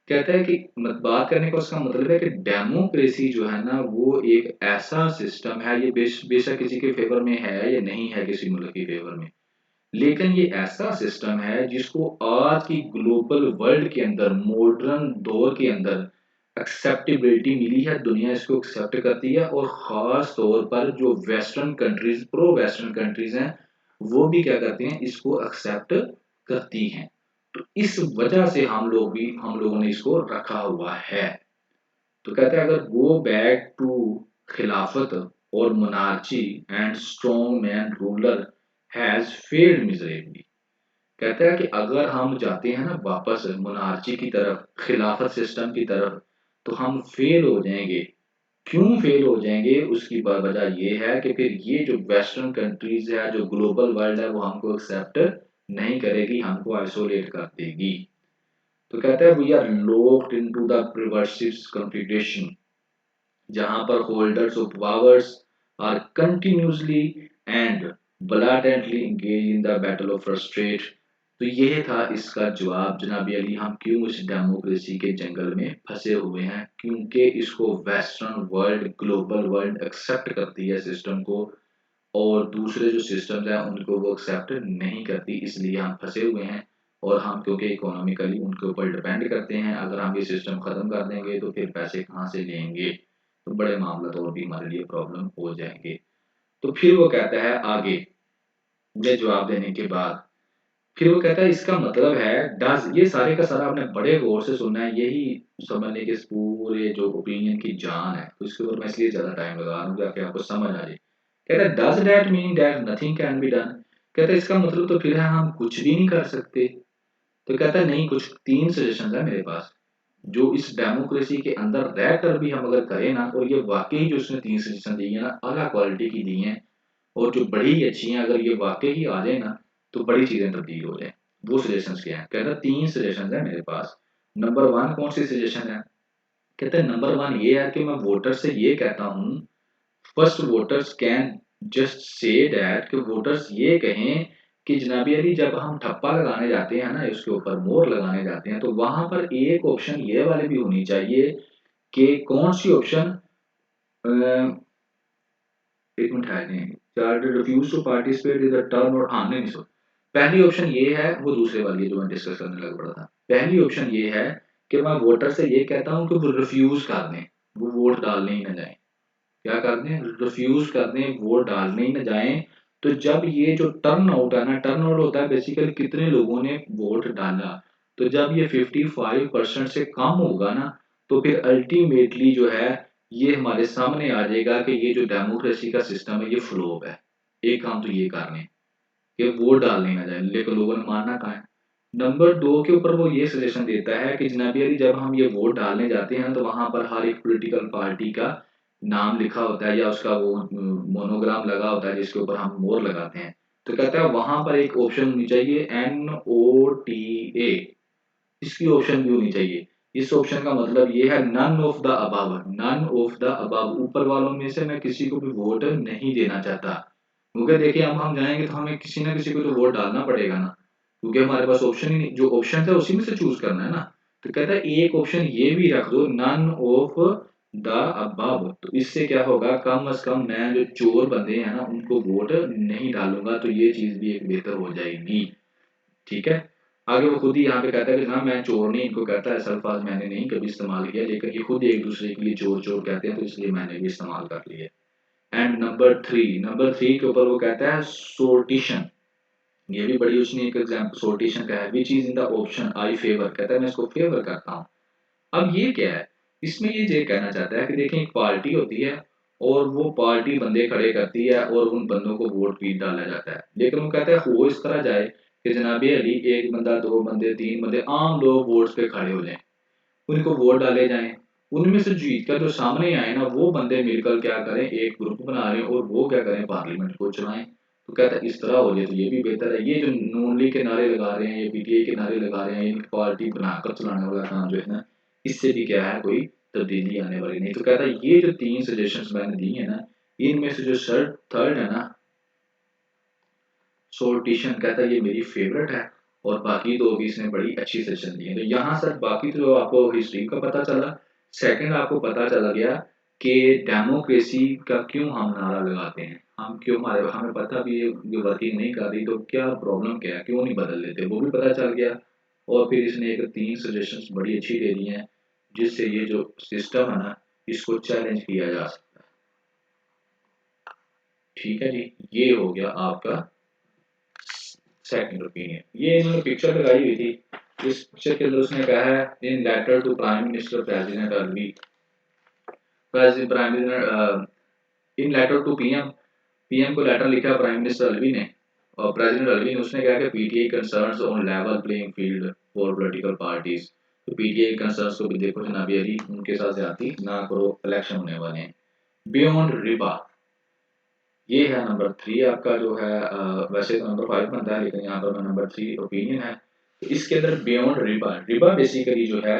कहता है कि बात करने का उसका मतलब है कि डेमोक्रेसी जो है ना, वो एक ऐसा सिस्टम है, ये बेशक किसी के फेवर में है या नहीं है, किसी मुल्क के फेवर में, लेकिन ये ऐसा सिस्टम है जिसको आज की ग्लोबल वर्ल्ड के अंदर, मॉडर्न दौर के अंदर एक्सेप्टेबिलिटी मिली है। दुनिया इसको एक्सेप्ट करती है, और खास तौर पर जो western countries, pro western countries हैं, वो भी क्या करती हैं? इसको एक्सेप्ट करती हैं। तो इस वजह से हम लोगों ने इसको रखा हुआ है। तो कहते हैं अगर गो बैक टू खिलाफत और monarchy and strong man ruler has failed miserably. कहता है कि अगर हम जाते हैं ना वापस मोनार्ची की तरफ, खिलाफत सिस्टम की तरफ, तो हम फेल हो जाएंगे। क्यों फेल हो जाएंगे? उसकी वजह ये है कि फिर ये जो वेस्टर्न कंट्रीज है, जो ग्लोबल वर्ल्ड है, वो हमको एक्सेप्ट नहीं करेगी, हमको आइसोलेट कर देगी। तो कहता है we are locked into the perversive configuration, जहां पर holders of powers are continuously and blatantly engaged in the battle of frustrate। तो यह था इसका जवाब जनाब अली, हम क्यों इस डेमोक्रेसी के जंगल में फंसे हुए हैं, क्योंकि इसको western world, global world accept करती है सिस्टम को, और दूसरे जो सिस्टम्स हैं उनको वो एक्सेप्ट नहीं करती, इसलिए हम फंसे हुए हैं। और हम क्योंकि इकोनॉमिकली उनके ऊपर डिपेंड करते हैं, अगर हम ये सिस्टम खत्म कर देंगे तो फिर पैसे कहाँ से लेंगे, तो बड़े मामला तो और भी हमारे लिए प्रॉब्लम हो जाएंगे। तो फिर वो कहता है आगे, ये जवाब देने के बाद फिर वो कहता है इसका मतलब है डज, ये सारे का सारा आपने बड़े गौर से सुनना है, यही समझने के इस पूरे जो ओपिनियन की जान है। तो इसके ऊपर मैं इसलिए ज्यादा टाइम लगा रहा हूँ ताकि आपको समझ आ जाए। कहता है does that mean that nothing can be done. कहता है इसका मतलब तो फिर है हम कुछ भी नहीं कर सकते। तो कहता है नहीं, कुछ तीन सजेशन है मेरे पास जो इस डेमोक्रेसी के अंदर रहकर भी हम अगर करें ना, और ये वाकई जो उसने तीन सजेशन दी है ना, अला क्वालिटी की दी हैं और जो बड़ी ही अच्छी हैं, अगर ये वाकई ही आ जाए ना, तो बड़ी चीजें तब्दील हो जाए। वो सजेशंस क्या है? कहता है तीन सजेशंस है मेरे पास। नंबर वन कौन सी सजेशन है? कहते हैं नंबर वन ये है कि मैं वोटर से ये कहता हूँ, first voters can just say that, कि वोटर्स ये कहें कि जनाबी अली जब हम ठप्पा लगाने जाते हैं ना, उसके ऊपर मोहर लगाने जाते हैं, तो वहां पर एक ऑप्शन ये वाली भी होनी चाहिए कि कौन सी ऑप्शन, एक मिनट है, chart refuse to participate is a term और, हाँ नहीं सो, पहली ऑप्शन ये है, वो दूसरे वाली है जो मैं डिस्कस करने लग पड़ा था। पहली ऑप्शन ये है कि मैं वोटर से ये कहता हूँ कि वो रिफ्यूज कर दें, वो वोट डालने ही ना जाए। क्या कर दें? रिफ्यूज कर दें, वोट डालने ही ना जाएं। तो जब ये जो टर्न आउट है ना, टर्न आउट होता है बेसिकली कितने लोगों ने वोट डाला, तो जब ये 55% से कम होगा ना, तो फिर अल्टीमेटली जो है ये हमारे सामने आ जाएगा कि ये जो डेमोक्रेसी का सिस्टम है ये फ्लॉप है। एक काम तो ये कर लें कि वोट डालने ना जाए, लेकिन लोगों ने मानना कहाँ है। नंबर दो के ऊपर वो ये सजेशन देता है कि जनाबी अली जब हम ये वोट डालने जाते हैं तो वहां पर हर एक पॉलिटिकल पार्टी का नाम लिखा होता है, या उसका वो मोनोग्राम लगा होता है जिसके ऊपर हम मोहर लगाते हैं। तो कहता है वहां पर एक ऑप्शन होनी चाहिए NOTA, इसकी ऑप्शन भी होनी चाहिए। इस ऑप्शन का मतलब ये है none of the above, none of the above, ऊपर वालों में से मैं किसी को भी वोट नहीं देना चाहता। क्योंकि देखिए अब हम जाएंगे तो हमें किसी ना किसी को तो वोट डालना पड़ेगा ना, क्योंकि हमारे पास ऑप्शन ही नहीं, जो ऑप्शन है उसी में से चूज करना है ना। तो कहता है एक ऑप्शन ये भी रख दो, नन ऑफ द अबव, तो इससे क्या होगा, कम से कम मैं जो चोर बंदे हैं ना उनको वोट नहीं डालूंगा, तो ये चीज भी एक बेहतर हो जाएगी। ठीक है। आगे वो खुद ही यहाँ पे कहता है कि जनाब मैं चोर नहीं, इनको कहता है ऐसा अल्फाज मैंने नहीं कभी इस्तेमाल किया, लेकिन ये खुद एक दूसरे के लिए चोर चोर कहते हैं, तो इसलिए मैंने भी इस्तेमाल कर लिया। एंड नंबर 3 के ऊपर वो कहता है सोर्टिशन। ये भी बड़ी उसने एक एग्जाम्पल सोर्टिशन का है, which is in the option I favour, कहता है मैं इसको फेवर करता हूँ। अब ये क्या है, इसमें ये कहना चाहता है कि देखें एक पार्टी होती है और वो पार्टी बंदे खड़े करती है और उन बंदों को वोट पीट डाला जाता है, लेकिन वो कहता है हो इस तरह जाए कि जनाबे अली एक बंदा, दो बंदे, तीन बंदे, आम लोग वोट्स पे खड़े हो जाएं, उनको वोट डाले जाएं, उनमें से जीत कर जो सामने आए ना वो बंदे मिलकर क्या करें, एक ग्रुप बना रहे हैं और वो क्या करें, पार्लियामेंट को चलाएं। तो कहता है इस तरह हो जाए तो ये भी बेहतर है। ये जो नून लीग के नारे लगा रहे हैं, ये पीटीआई के नारे लगा रहे हैं, इनकी पार्टी बनाकर चलाने वाला काम जो है ना, इससे भी क्या है कोई तब्दीली आने वाली नहीं। तो कहता है ये जो 3 सजेशंस मैंने दी है ना, इनमें से जो थर्ड है ना, सोल्टिशन, कहता है ये मेरी फेवरेट है, और बाकी दो भी इसने बड़ी अच्छी सजेशन दी है। तो यहाँ सर बाकी तो आपको हिस्ट्री का पता चला, सेकंड आपको पता चला गया कि डेमोक्रेसी का क्यों हम नारा लगाते हैं, हम क्यों, हमारे हमें पता भी है ये वर्किंग नहीं कर रही, तो क्या प्रॉब्लम क्या है, क्यों नहीं बदल लेते, वो भी पता चल गया। और फिर इसने एक 3 सजेशंस बड़ी अच्छी दे दी हैं, जिससे ये जो सिस्टम है ना, इसको चैलेंज किया जा सकता है। ठीक है जी, ये हो गया आपका सेकंड ओपिनियन। ये इन्होंने पिक्चर लगाई हुई थी, इस पिक्चर के अंदर उसने कहा है in letter to prime minister president Alvi, president prime minister in letter to PM, PM को लेटर लिखा प्राइम मिनिस्टर अलवी ने, और प्रेसिडेंट अलवी ने उसने कहा कि PTI concerns on level playing field for political parties. तो पीटीआई कंसर्न्स को भी देखो जनाब अली, उनके साथ ज्यादती ना करो, इलेक्शन होने वाले हैं। बियॉन्ड रिबा, ये है नंबर 3 आपका जो है, वैसे तो नंबर 5 बनता है लेकिन यहाँ पर नंबर 3 ओपिनियन है। तो इसके अंदर बियॉन्ड रिबा, रिबा बेसिकली जो है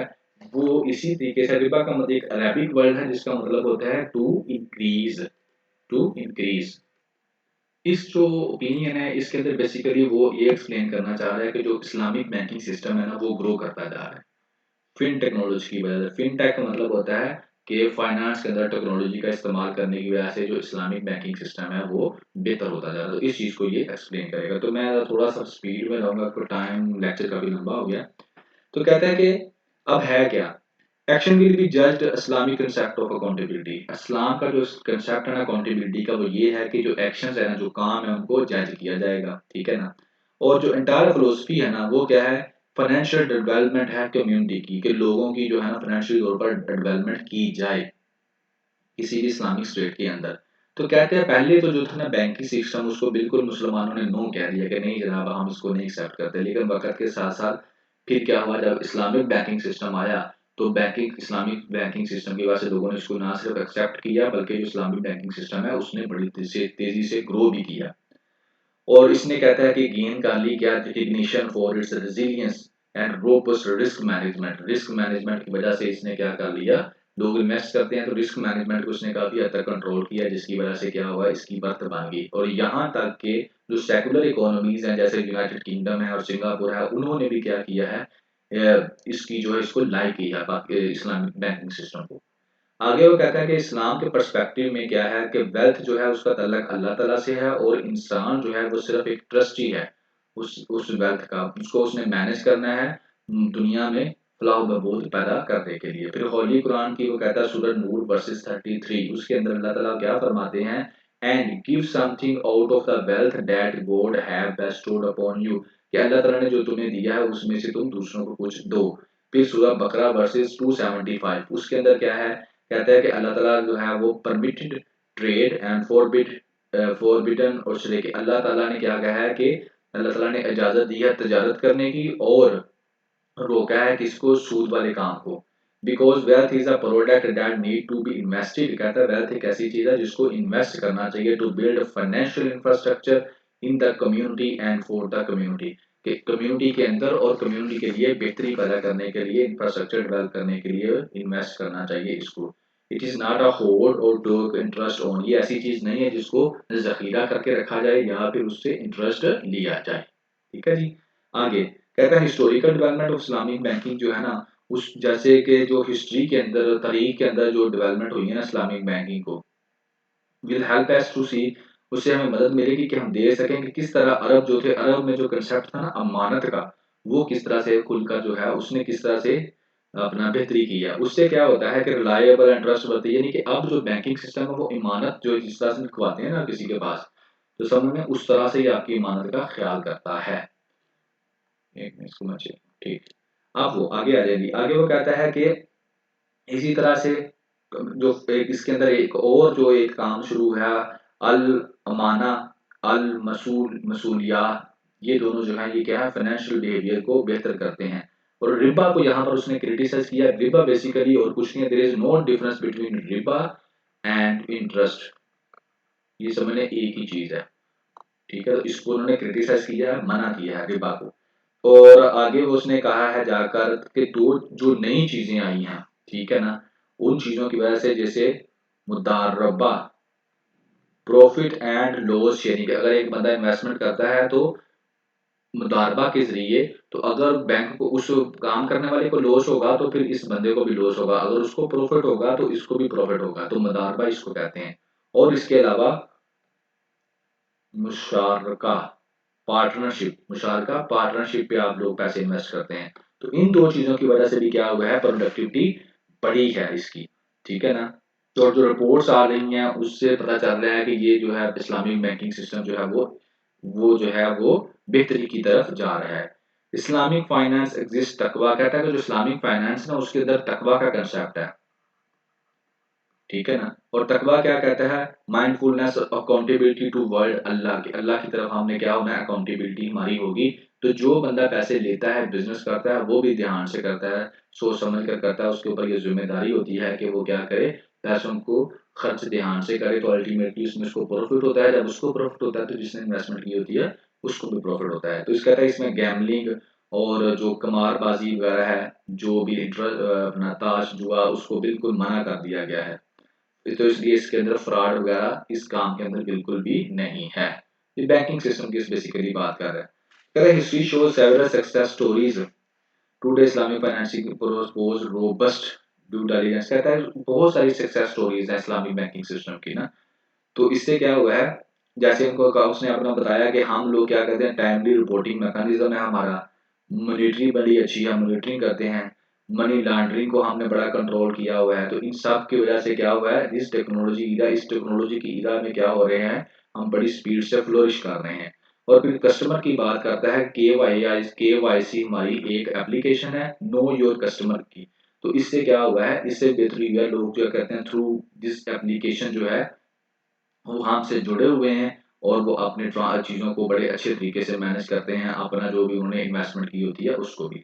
वो इसी तरीके से, रिबा का मतलब एक अरेबिक वर्ड है जिसका मतलब होता है टू इंक्रीज, टू इंक्रीज। इस जो ओपिनियन है इसके अंदर बेसिकली वो ये एक्सप्लेन करना चाह रहा है कि जो इस्लामिक बैंकिंग सिस्टम है ना वो ग्रो करता जा रहा है फिन टेक्नोलॉजी की वजह से। फिन टेक का मतलब होता है कि फाइनेंस के अंदर टेक्नोलॉजी का इस्तेमाल करने की वजह से जो इस्लामिक बैंकिंग सिस्टम है वो बेहतर होता जा रहा है। तो इस चीज़ को ये एक्सप्लेन करेगा। तो मैं थोड़ा सा स्पीड में रहूँगा, आपको टाइम लेक्चर काफ़ी लंबा हो गया। तो कहता है कि अब है क्या, action will be judged Islamic concept of accountability. Islam का जो कंसेप्ट है ना अकाउंटेबिलिटी का, वो ये है कि जो एक्शंस है ना, जो काम है, उनको जज किया जाएगा। ठीक है ना। और जो एंटायर फिलोसफी है ना वो क्या है, फाइनेंशियल डेवलपमेंट है कम्युनिटी की, कि लोगों की जो है ना फाइनेंशियल तौर पर डेवलपमेंट की जाए किसी भी इस्लामिक स्टेट के अंदर। तो कहते हैं पहले तो जो था ना बैंकिंग सिस्टम, उसको बिल्कुल मुसलमानों ने नो कह दिया कि नहीं जनाब हम इसको नहीं एक्सेप्ट करते, लेकिन वक्त के साथ साथ फिर क्या हुआ, जब इस्लामिक बैंकिंग सिस्टम आया तो इस्लामिक बैंकिंग सिस्टम की वजह से लोगों ने इसको ना सिर्फ एक्सेप्ट किया, बल्कि जो इस्लामिक बैंकिंग सिस्टम है उसने बड़ी तेजी से ग्रो भी किया। और इसने कहता है कि गेन कर ली क्या, recognition for its resilience and robust risk management. Risk management की वजह से इसने क्या कर लिया, लोग इन्वेस्ट करते हैं तो रिस्क मैनेजमेंट को उसने काफी हद तक कंट्रोल किया, जिसकी वजह से क्या हुआ, इसकी बर्थ बन गई। और यहाँ तक के जो सेकुलर इकोनॉमीज हैं जैसे यूनाइटेड किंगडम है और सिंगापुर है, उन्होंने भी क्या किया है, इसकी जो है इसको लाइक किया इस्लामिक बैंकिंग सिस्टम को। आगे वो कहता है कि इस्लाम के पर्सपेक्टिव में क्या है कि वेल्थ जो है उसका तल्लक अल्लाह ताला से है, और इंसान जो है वो सिर्फ एक ट्रस्टी है उस वेल्थ का, उसको उसने मैनेज करना है दुनिया में फलाह बहबूद पैदा करने के लिए। फिर होली कुरान की वो कहता है सूरह नूर वर्सेस 33, उसके अंदर अल्लाह ताला क्या फरमाते हैं, and give something out of the wealth that God have bestowed upon you, कि अल्लाह ताला ने जो तुम्हें दिया है उसमें से तुम दूसरों को कुछ दो। फिर सूरह बकरा वर्सेस 275, उसके अंदर क्या है, कहता है कि अल्लाह ताला जो है वो परमिटेड ट्रेड एंड फॉरबिडन और शरीक, अल्लाह ताला ने क्या कहा है कि अल्लाह ताला ने इजाजत दी है तजारत करने की, और रोका है किसको, सूद वाले काम को। Because wealth is a product that need to be invested, कहता है वेल्थ एक ऐसी चीज है जिसको इन्वेस्ट करना चाहिए to build financial infrastructure, in the community and for the community, कि कम्युनिटी के अंदर और कम्युनिटी के लिए बेहतरी पैदा करने के लिए, इंफ्रास्ट्रक्चर डेवलप करने के लिए इन्वेस्ट करना चाहिए इसको। It is not a hold और टू इंटरेस्ट ऑन, ये ऐसी चीज़ नहीं है जिसको ज़ख़ीरा करके रखा जाए या फिर उससे इंटरेस्ट लिया जाए। ठीक है जी। आगे कहता है historical development of Islamic banking जो है ना, उस जैसे कि जो हिस्ट्री के अंदर, तारीख के अंदर जो डेवलपमेंट हुई है ना इस्लामिक बैंकिंग को, विल हेल्प अस टू सी, उससे हमें मदद मिलेगी कि हम देख सकें कि किस तरह अरब जो थे, अरब में जो कंसेप्ट था ना अमानत का, वो किस तरह से खुलकर जो है उसने किस तरह से अपना बेहतरी की है। उससे क्या होता है कि रिलायबल एंड ट्रस्टवर्दी, यानी कि अब जो बैंकिंग सिस्टम है वो इमानत जो जिस तरह से लिखवाते हैं ना किसी के पास, तो समझ में उस तरह से ही आपकी इमानत का ख्याल करता है। एक मिनट इसको मैं ठीक। अब वो आगे आ जाएगी, आगे वो कहता है कि इसी तरह से जो एक इसके अंदर एक और जो एक काम शुरू है, अल अमाना, अल मसूल मसूलिया, ये दोनों जो है ये क्या है, फाइनेंशियल बिहेवियर को बेहतर करते हैं। और रिबा को यहाँ पर उसने क्रिटिसाइज किया। रिबा बेसिकली और कुछ नहीं है, there is no difference between रिबा एंड इंटरेस्ट, ये समझने एक ही चीज है। ठीक है, तो इसको उन्होंने क्रिटिसाइज किया है, मना किया है रिबा को। और आगे वो उसने कहा है जाकर कि दो जो नई चीजें आई हैं, ठीक है ना, उन चीजों की वजह से, जैसे मुदारबा, प्रॉफिट एंड लॉस शेयरिंग, अगर एक बंदा इन्वेस्टमेंट करता है तो मुदारबा के जरिए, तो अगर बैंक को उस काम करने वाले को लॉस होगा तो फिर इस बंदे को भी लॉस होगा, अगर उसको प्रॉफिट होगा तो इसको भी प्रॉफिट होगा, तो मुदारबा इसको कहते हैं। और इसके अलावा मुशारका, पार्टनरशिप, मुशारका पार्टनरशिप पे आप लोग पैसे इन्वेस्ट करते हैं, तो इन दो चीजों की वजह से भी क्या हुआ है, प्रोडक्टिविटी बढ़ी है इसकी। ठीक है ना, तो जो रिपोर्ट्स आ रही हैं उससे पता चल रहा है कि ये जो है इस्लामिक बैंकिंग सिस्टम जो है वो जो है वो बेहतरी की तरफ जा रहा है। इस्लामिक फाइनेंस एग्जिस्ट तकवा, कहता है कि जो इस्लामिक फाइनेंस ना उसके अंदर तकवा का कंसेप्ट है। ठीक है ना, और तकवा क्या कहता है, माइंडफुलनेस, अकाउंटेबिलिटी टू वर्ल्ड, अल्लाह की, अल्लाह की तरफ हमने क्या होना है, अकाउंटेबिलिटी हमारी होगी। तो जो बंदा पैसे लेता है, बिजनेस करता है, वो भी ध्यान से करता है, सोच समझ कर करता है, उसके ऊपर ये जिम्मेदारी होती है कि वो क्या करे, पैसों को खर्च ध्यान से करे, तो अल्टीमेटली उसमें उसको प्रॉफिट होता है। जब उसको प्रॉफिट होता है तो जिसने इन्वेस्टमेंट की होती है उसको भी प्रॉफिट होता है। तो इस कहता है इसमें गैमलिंग और जो कमारबाजी वगैरह है, जो भी अपना ताश जुआ, उसको बिल्कुल मना कर दिया गया है। तो इसलिए इसके अंदर फ्रॉड वगैरह इस काम के अंदर बिल्कुल भी नहीं है। ये बैंकिंग सिस्टम की बेसिकली बात कर रहा है। कह रहा है history shows several success stories, today Islamic financing propose robust due diligence, कहता है बहुत सारी सक्सेस स्टोरीज है इस्लामिक बैंकिंग सिस्टम की ना। तो इससे क्या हुआ है, जैसे उनको उसने अपना बताया कि हम लोग क्या करते हैं, टाइमली रिपोर्टिंग मैकेनिज्म है हमारा, मॉनिटरिंग बड़ी अच्छी है, मॉनिटरिंग करते हैं, मनी लॉन्ड्रिंग को हमने बड़ा कंट्रोल किया हुआ है। तो इन सब की वजह से क्या हुआ है, इस टेक्नोलॉजी की ईरा में क्या हो रहे हैं, हम बड़ी स्पीड से फ्लोरिश कर रहे हैं। और फिर कस्टमर की बात करता है, के वाई सी हमारी एक एप्लीकेशन है, नो योर कस्टमर की। तो इससे क्या हुआ है, इससे बेहतरी हुआ है, लोग जो कहते हैं थ्रू दिस एप्लीकेशन जो है वो हमसे जुड़े हुए हैं, और वो अपने चीज़ों को बड़े अच्छे तरीके से मैनेज करते हैं, अपना जो भी उन्होंने इन्वेस्टमेंट की होती है उसको भी।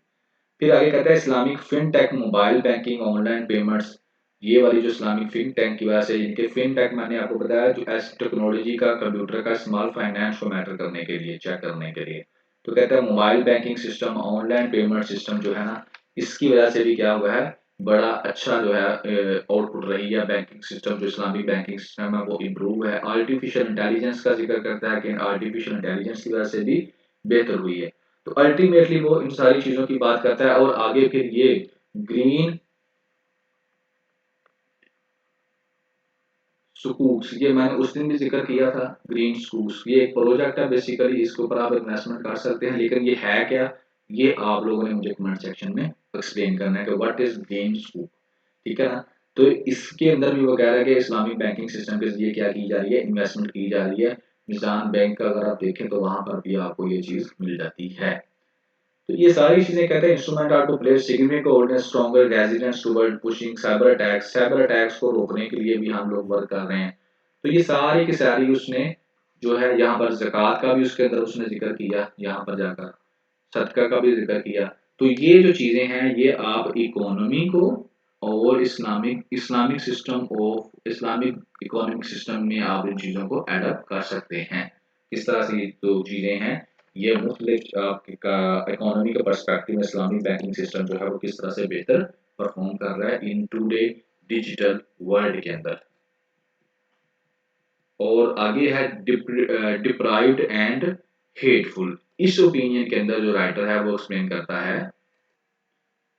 फिर आगे कहता है Islamic fintech, mobile banking, online payments, ये वाली जो इस्लामिक फिनटेक की वजह से, इनके फिनटेक मैंने आपको बताया जो ऐसी टेक्नोलॉजी का, कंप्यूटर का इस्तेमाल फाइनेंस को मैटर करने के लिए, चेक करने के लिए। तो कहता है mobile banking system, online payment system जो है ना, इसकी वजह से भी क्या हुआ है, बड़ा अच्छा जो है आउटपुट रही है। बैंकिंग सिस्टम जो इस्लामिक बैंकिंग सिस्टम है वो इम्प्रूव है। आर्टिफिशियल इंटेलिजेंस का जिक्र करता है कि आर्टिफिशियल इंटेलिजेंस की वजह से भी बेहतर हुई है। तो अल्टीमेटली वो इन सारी चीजों की बात करता है। और आगे फिर ये ग्रीन स्कूल्स, ये मैंने उस दिन भी जिक्र किया था, ग्रीन स्कूल्स ये एक प्रोजेक्ट है बेसिकली, इसके ऊपर आप इन्वेस्टमेंट कर सकते हैं, लेकिन ये है क्या, ये आप लोगों ने मुझे कमेंट सेक्शन में एक्सप्लेन करना है कि व्हाट इज ग्रीन स्कूल। ठीक है ना, तो इसके अंदर भी वो कह रहा है कि इस्लामिक बैंकिंग सिस्टम के जरिए क्या की जा रही है, इन्वेस्टमेंट की जा रही है। मिजान बैंक का अगर आप देखें तो वहां पर भी आपको ये चीज मिल जाती है। तो ये सारी चीजें कहते हैं instrument are to play significant role in stronger residence toward pushing cyber attacks को रोकने के लिए भी हम लोग वर्क कर रहे हैं। तो ये सारी की सारी उसने जो है, यहाँ पर ज़कात का भी उसके अंदर उसने जिक्र किया, यहाँ पर जाकर सदका का भी जिक्र किया। तो ये जो चीजें हैं ये आप इकोनॉमी को और Islamic system of Islamic economic system में आप इन चीजों को एडप्ट कर सकते हैं। किस तरह से जो चीज़ें हैं ये मुख्तलिफ आपका इकोनॉमी के पर्सपेक्टिव में इस्लामिक बैंकिंग सिस्टम जो है वो किस तरह से बेहतर परफॉर्म कर रहा है इन टूडे डिजिटल वर्ल्ड के अंदर। और आगे है डिप्राइव्ड एंड हेटफुल। इस ओपिनियन के अंदर जो राइटर है वो एक्सप्लेन करता है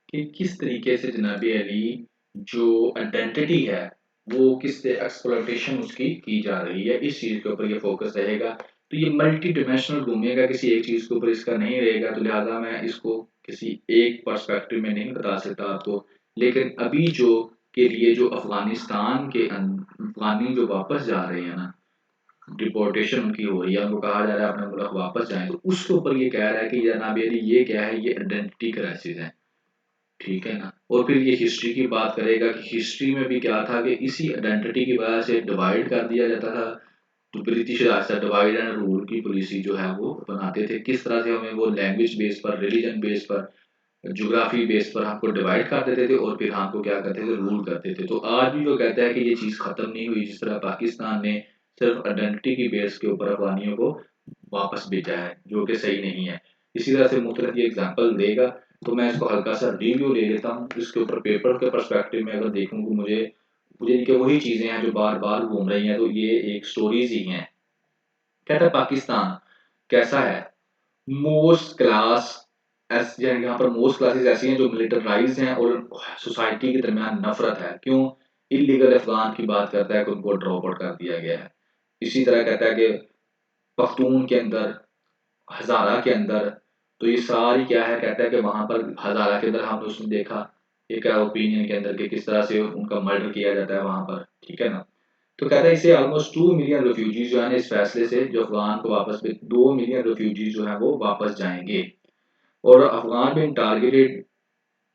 कि किस तरीके से जनाबी अली जो आइडेंटिटी है वो किस एक्सप्लॉयटेशन उसकी की जा रही है, इस चीज़ के ऊपर ये फोकस रहेगा। तो ये मल्टी डिमेंशनल घूमेगा, किसी एक चीज़ के ऊपर इसका नहीं रहेगा, तो लिहाजा मैं इसको किसी एक पर्सपेक्टिव में नहीं बता सकता आपको। लेकिन अभी जो के लिए जो अफगानिस्तान के अफगानी जो वापस जा रहे हैं ना, डिपोर्टेशन उनकी हो रही है, उनको कहा जा रहा है अपना मुल्क वापस जाएं, तो उसके ऊपर ये कह रहा है कि जनाब ये क्या है, ये आइडेंटिटी क्राइसिस है, ठीक है ना। और फिर ये हिस्ट्री की बात करेगा कि हिस्ट्री में भी क्या था कि इसी आइडेंटिटी की वजह से डिवाइड कर दिया जाता था। तो ब्रिटिश राज से डिवाइड एंड रूल की पॉलिसी जो है वो बनाते थे, किस तरह से हमें वो लैंग्वेज बेस पर, रिलीजन बेस पर, ज्योग्राफी बेस पर हमको डिवाइड कर देते थे और फिर हमको क्या करते थे, रूल करते थे। तो आज भी वो कहता है कि ये चीज़ खत्म नहीं हुई, जिस तरह पाकिस्तान ने सिर्फ आइडेंटिटी की बेस के ऊपर अफगानियों को वापस भेजा है, जो कि सही नहीं है। इसी तरह से मुख्तलिफ एग्जाम्पल देगा, तो मैं इसको हल्का सा रिव्यू ले लेता हूँ इसके ऊपर। पेपर के पर्सपेक्टिव में अगर देखूँ तो मुझे मुझे इनके वही चीज़ें हैं जो बार बार घूम रही हैं, तो ये एक स्टोरीज ही हैं। कहता है पाकिस्तान कैसा है, मोस्ट क्लास यहाँ पर मोस्ट क्लासेस ऐसी हैं जो मिलिटराइज हैं और सोसाइटी के दरमियान नफरत है। क्यों? इलीगल अफगान की बात करता है कि उनको ड्रॉप आउट कर दिया गया है। इसी तरह कहता है कि पख्तून के अंदर, हजारा के अंदर, तो ये सारी क्या है, कहता है कि वहां पर हजारा के अंदर हमने उसने देखा एक ओपिनियन के अंदर कि किस तरह से उनका मर्डर किया जाता है वहां पर, ठीक है ना। तो कहता है इसे ऑलमोस्ट 2 मिलियन रेफ्यूजीज जो है ना, इस फैसले से जो अफगान को वापस 2 मिलियन रेफ्यूजीज जो है वो वापस जाएंगे। और अफगान बिन टारगेटेड,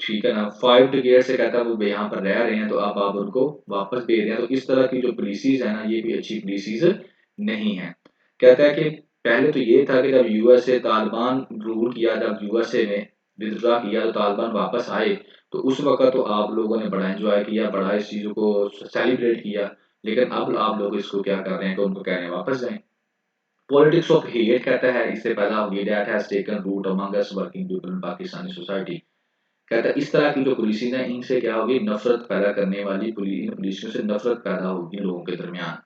ठीक है ना, 5 डिकेड से कहता है वो यहाँ पर रह रहे हैं, तो अब आप उनको वापस भेज रहे हैं। तो इस तरह की जो पॉलिसीज है ना, ये भी अच्छी पॉलिसीज नहीं है। कहता है कि पहले तो ये था कि जब यूएसए तालिबान रूल किया, जब यूएसए ने विथड्रॉ किया तो तालिबान वापस आए, तो उस वक्त तो आप लोगों ने बड़ा एंजॉय किया, बड़ा इस चीज़ों को सेलिब्रेट किया। लेकिन अब आप लोग इसको क्या कर रहे हैं कि उनको कह रहे हैं वापस जाएं। पॉलिटिक्स ऑफ हेट कहता है इससे पैदा हुई, that has taken root among us working people in Pakistani society. कहता है इस तरह की जो पुलिसिंग है इनसे क्या होगी, नफरत पैदा करने वाली इन पुलिसियों से नफरत पैदा होगी लोगों के दरमियान,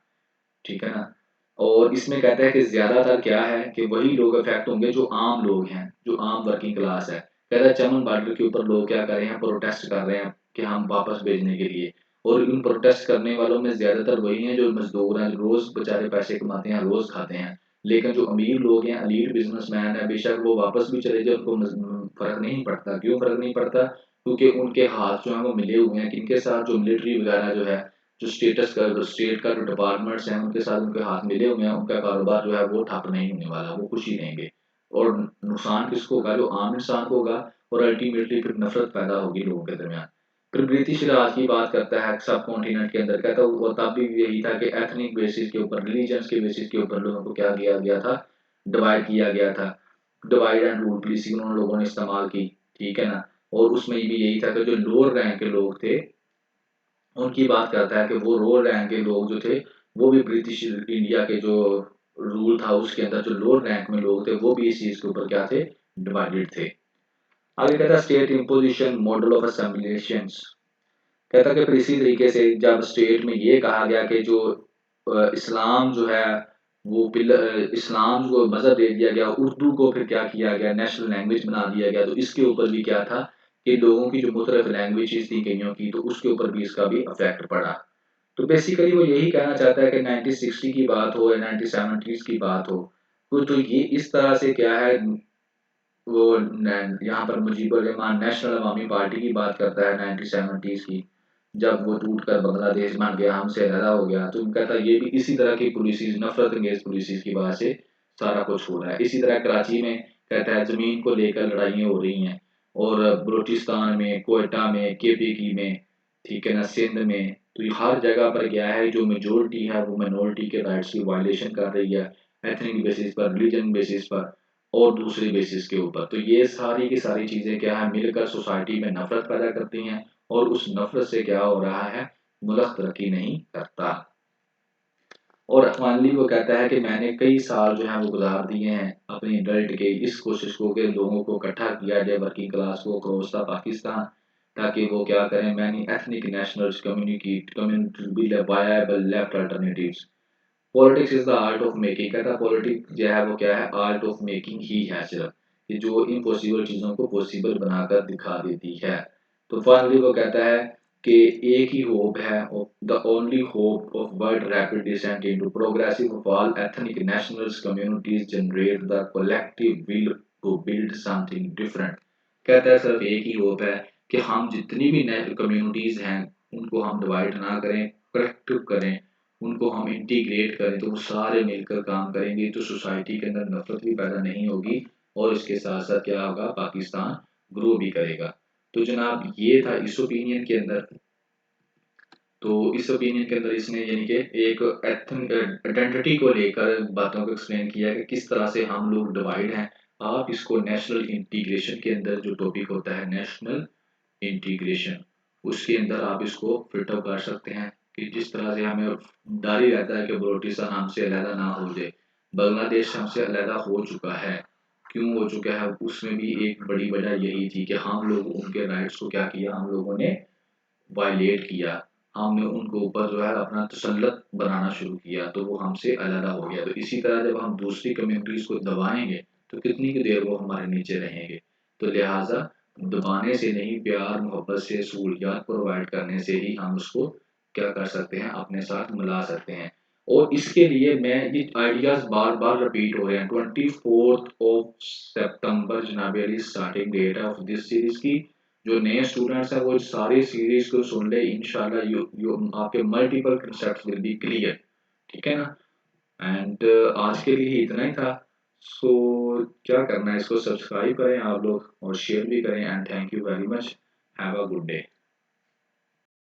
ठीक है ना। और इसमें कहता है कि ज्यादातर क्या है कि वही लोग इफेक्ट होंगे जो आम लोग हैं, जो आम वर्किंग क्लास है। कहता है चमन बॉर्डर के ऊपर लोग क्या कर रहे हैं, प्रोटेस्ट कर रहे हैं कि हम वापस भेजने के लिए। और इन प्रोटेस्ट करने वालों में ज्यादातर वही हैं जो मजदूर हैं, जो रोज बेचारे पैसे कमाते हैं, रोज खाते हैं। लेकिन जो अमीर लोग हैं, अलीट बिजनेसमैन है, बेशक वो वापस भी चले जाए, उनको फर्क नहीं पड़ता। क्यों फर्क नहीं पड़ता? क्योंकि उनके हाथ जो है वो मिले हुए हैं किनके साथ, जो मिलिट्री वगैरह जो है, जो स्टेटस का, जो स्टेट का जो डिपार्टमेंट्स हैं उनके साथ उनके हाथ मिले हुए हैं। उनका कारोबार जो है वो ठप नहीं होने वाला, वो खुश ही रहेंगे। और नुकसान किसको होगा? जो आम इंसान को होगा। और अल्टीमेटली फिर नफरत पैदा होगी लोगों के दरमियान। फिर ब्रिटिश राज की बात करता है सब कॉन्टिनेंट के अंदर, कहता है वो तब भी यही था कि एथनिक बेसिस के ऊपर, रिलीजन्स के बेसिस के ऊपर लोगों को क्या किया गया था, डिवाइड किया गया था। डिवाइड एंड रूल पॉलिसी उन्होंने लोगों ने इस्तेमाल की, ठीक है ना। और उसमें भी यही था कि जो लोअर रैंक के लोग थे उनकी बात करता है कि वो लोअर रैंक के लोग जो थे वो भी ब्रिटिश इंडिया के जो रूल था उसके अंदर जो लोअर रैंक में लोग थे वो भी इस चीज के ऊपर क्या थे, डिवाइडेड थे। आगे कहता है स्टेट इम्पोजिशन मॉडल ऑफ असेंबलेशंस। कहता कि फिर इसी तरीके से जब स्टेट में ये कहा गया कि जो इस्लाम जो है वो इस्लाम को मजहब दे दिया गया, उर्दू को फिर क्या किया गया, नेशनल लैंग्वेज बना दिया गया, तो इसके ऊपर भी क्या था कि लोगों की जो मुख्तलिफ लैंग्वेजेस थी कईयों की, तो उसके ऊपर भी इसका भी इफेक्ट पड़ा। तो बेसिकली वो यही कहना चाहता है कि 1960 की बात हो या 1970s की बात हो, तो ये इस तरह से क्या है, वो यहाँ पर मुजीबुर रहमान नेशनल अवामी पार्टी की बात करता है 1970s की, जब वो टूट कर बांग्लादेश बन गया, हमसे अलग हो गया। तो कहता है ये भी इसी तरह की पुलिसिस, नफरत अंगेज पुलिसिस की वजह से सारा कुछ हो रहा है। इसी तरह कराची में कहता है जमीन को लेकर लड़ाइयाँ हो रही हैं, और बलूचिस्तान में, कोयटा में, केपीकी में, ठीक है ना, सिंध में, तो ये हर जगह पर क्या है, जो मेजोरिटी है वो माइनॉरिटी के राइट्स की वायलेशन कर रही है, एथनिक बेसिस पर, रिलीजन बेसिस पर और दूसरे बेसिस के ऊपर। तो ये सारी की सारी चीज़ें क्या है, मिलकर सोसाइटी में नफरत पैदा करती हैं, और उस नफरत से क्या हो रहा है, मुल्क तरक्की नहीं करता। और फाइनली वो कहता है कि मैंने कई साल जो है वो गुजार दिए हैं अपनी अडल्ट के इस कोशिश को कि लोगों को इकट्ठा किया जाए, वर्किंग क्लास को अक्रॉस द पाकिस्तान, ताकि वो क्या करें, many ethnic nationals community be viable left alternatives. Politics is the art of making, कहता है पॉलिटिक्स जो है वो क्या है, आर्ट ऑफ मेकिंग ही है सिर्फ, कि जो इम्पॉसिबल चीज़ों को पॉसिबल बनाकर दिखा देती है। तो फाइनली वो कहता है कि एक ही होप है, the only hope of world rapid descent into progressive of all ethnic nationals communities generate the collective will to build something different. कहता है सिर्फ एक ही होप है कि हम जितनी भी कम्युनिटीज हैं उनको हम डिवाइड ना करें, कलेक्टिव करें, उनको हम इंटीग्रेट करें, तो वो सारे मिलकर काम करेंगे तो सोसाइटी के अंदर नफरत भी पैदा नहीं होगी, और इसके साथ साथ क्या होगा, पाकिस्तान ग्रो भी करेगा। तो जनाब ये था इस ओपिनियन के अंदर। तो इस ओपिनियन के अंदर इसने यानी कि एक आइडेंटिटी को लेकर बातों को एक्सप्लेन किया कि किस तरह से हम लोग डिवाइड हैं। आप इसको नेशनल इंटीग्रेशन के अंदर जो टॉपिक होता है नेशनल इंटीग्रेशन, उसके अंदर आप इसको फिट अप कर सकते हैं कि जिस तरह से हमें डर ही रहता है कि बलोचिस्तान हमसे अलहदा ना हो जाए। बांग्लादेश हमसे अलहदा हो चुका है, क्यों हो चुका है, उसमें भी एक बड़ी वजह यही थी कि हम लोग उनके राइट्स को क्या किया, हम लोगों ने वायलेट किया, हमने उनको ऊपर जो है अपना तसल्लुत बनाना शुरू किया, तो वो हमसे अलहदा हो गया। तो इसी तरह जब हम दूसरी कम्युनिटीज़ को दबाएंगे तो कितनी की देर वो हमारे नीचे रहेंगे। तो लिहाजा दबाने से नहीं, प्यार मोहब्बत से सहूलियात प्रोवाइड करने से ही हम उसको क्या कर सकते हैं, अपने साथ मिला सकते हैं। और इसके लिए मैं ये आइडियाज बार बार रिपीट हो रहे हैं। 24 जनाब अली स्टार्टिंग डेट है ऑफ दिस सीरीज की। जो नए स्टूडेंट्स हैं वो सारी सीरीज को सुन ले, इंशाल्लाह यू आपके multiple concept will be clear. ठीक है ना। एंड आज के लिए इतना ही था। सो क्या करना है, इसको सब्सक्राइब करें आप लोग और शेयर भी करें। And thank you very much, have a good day.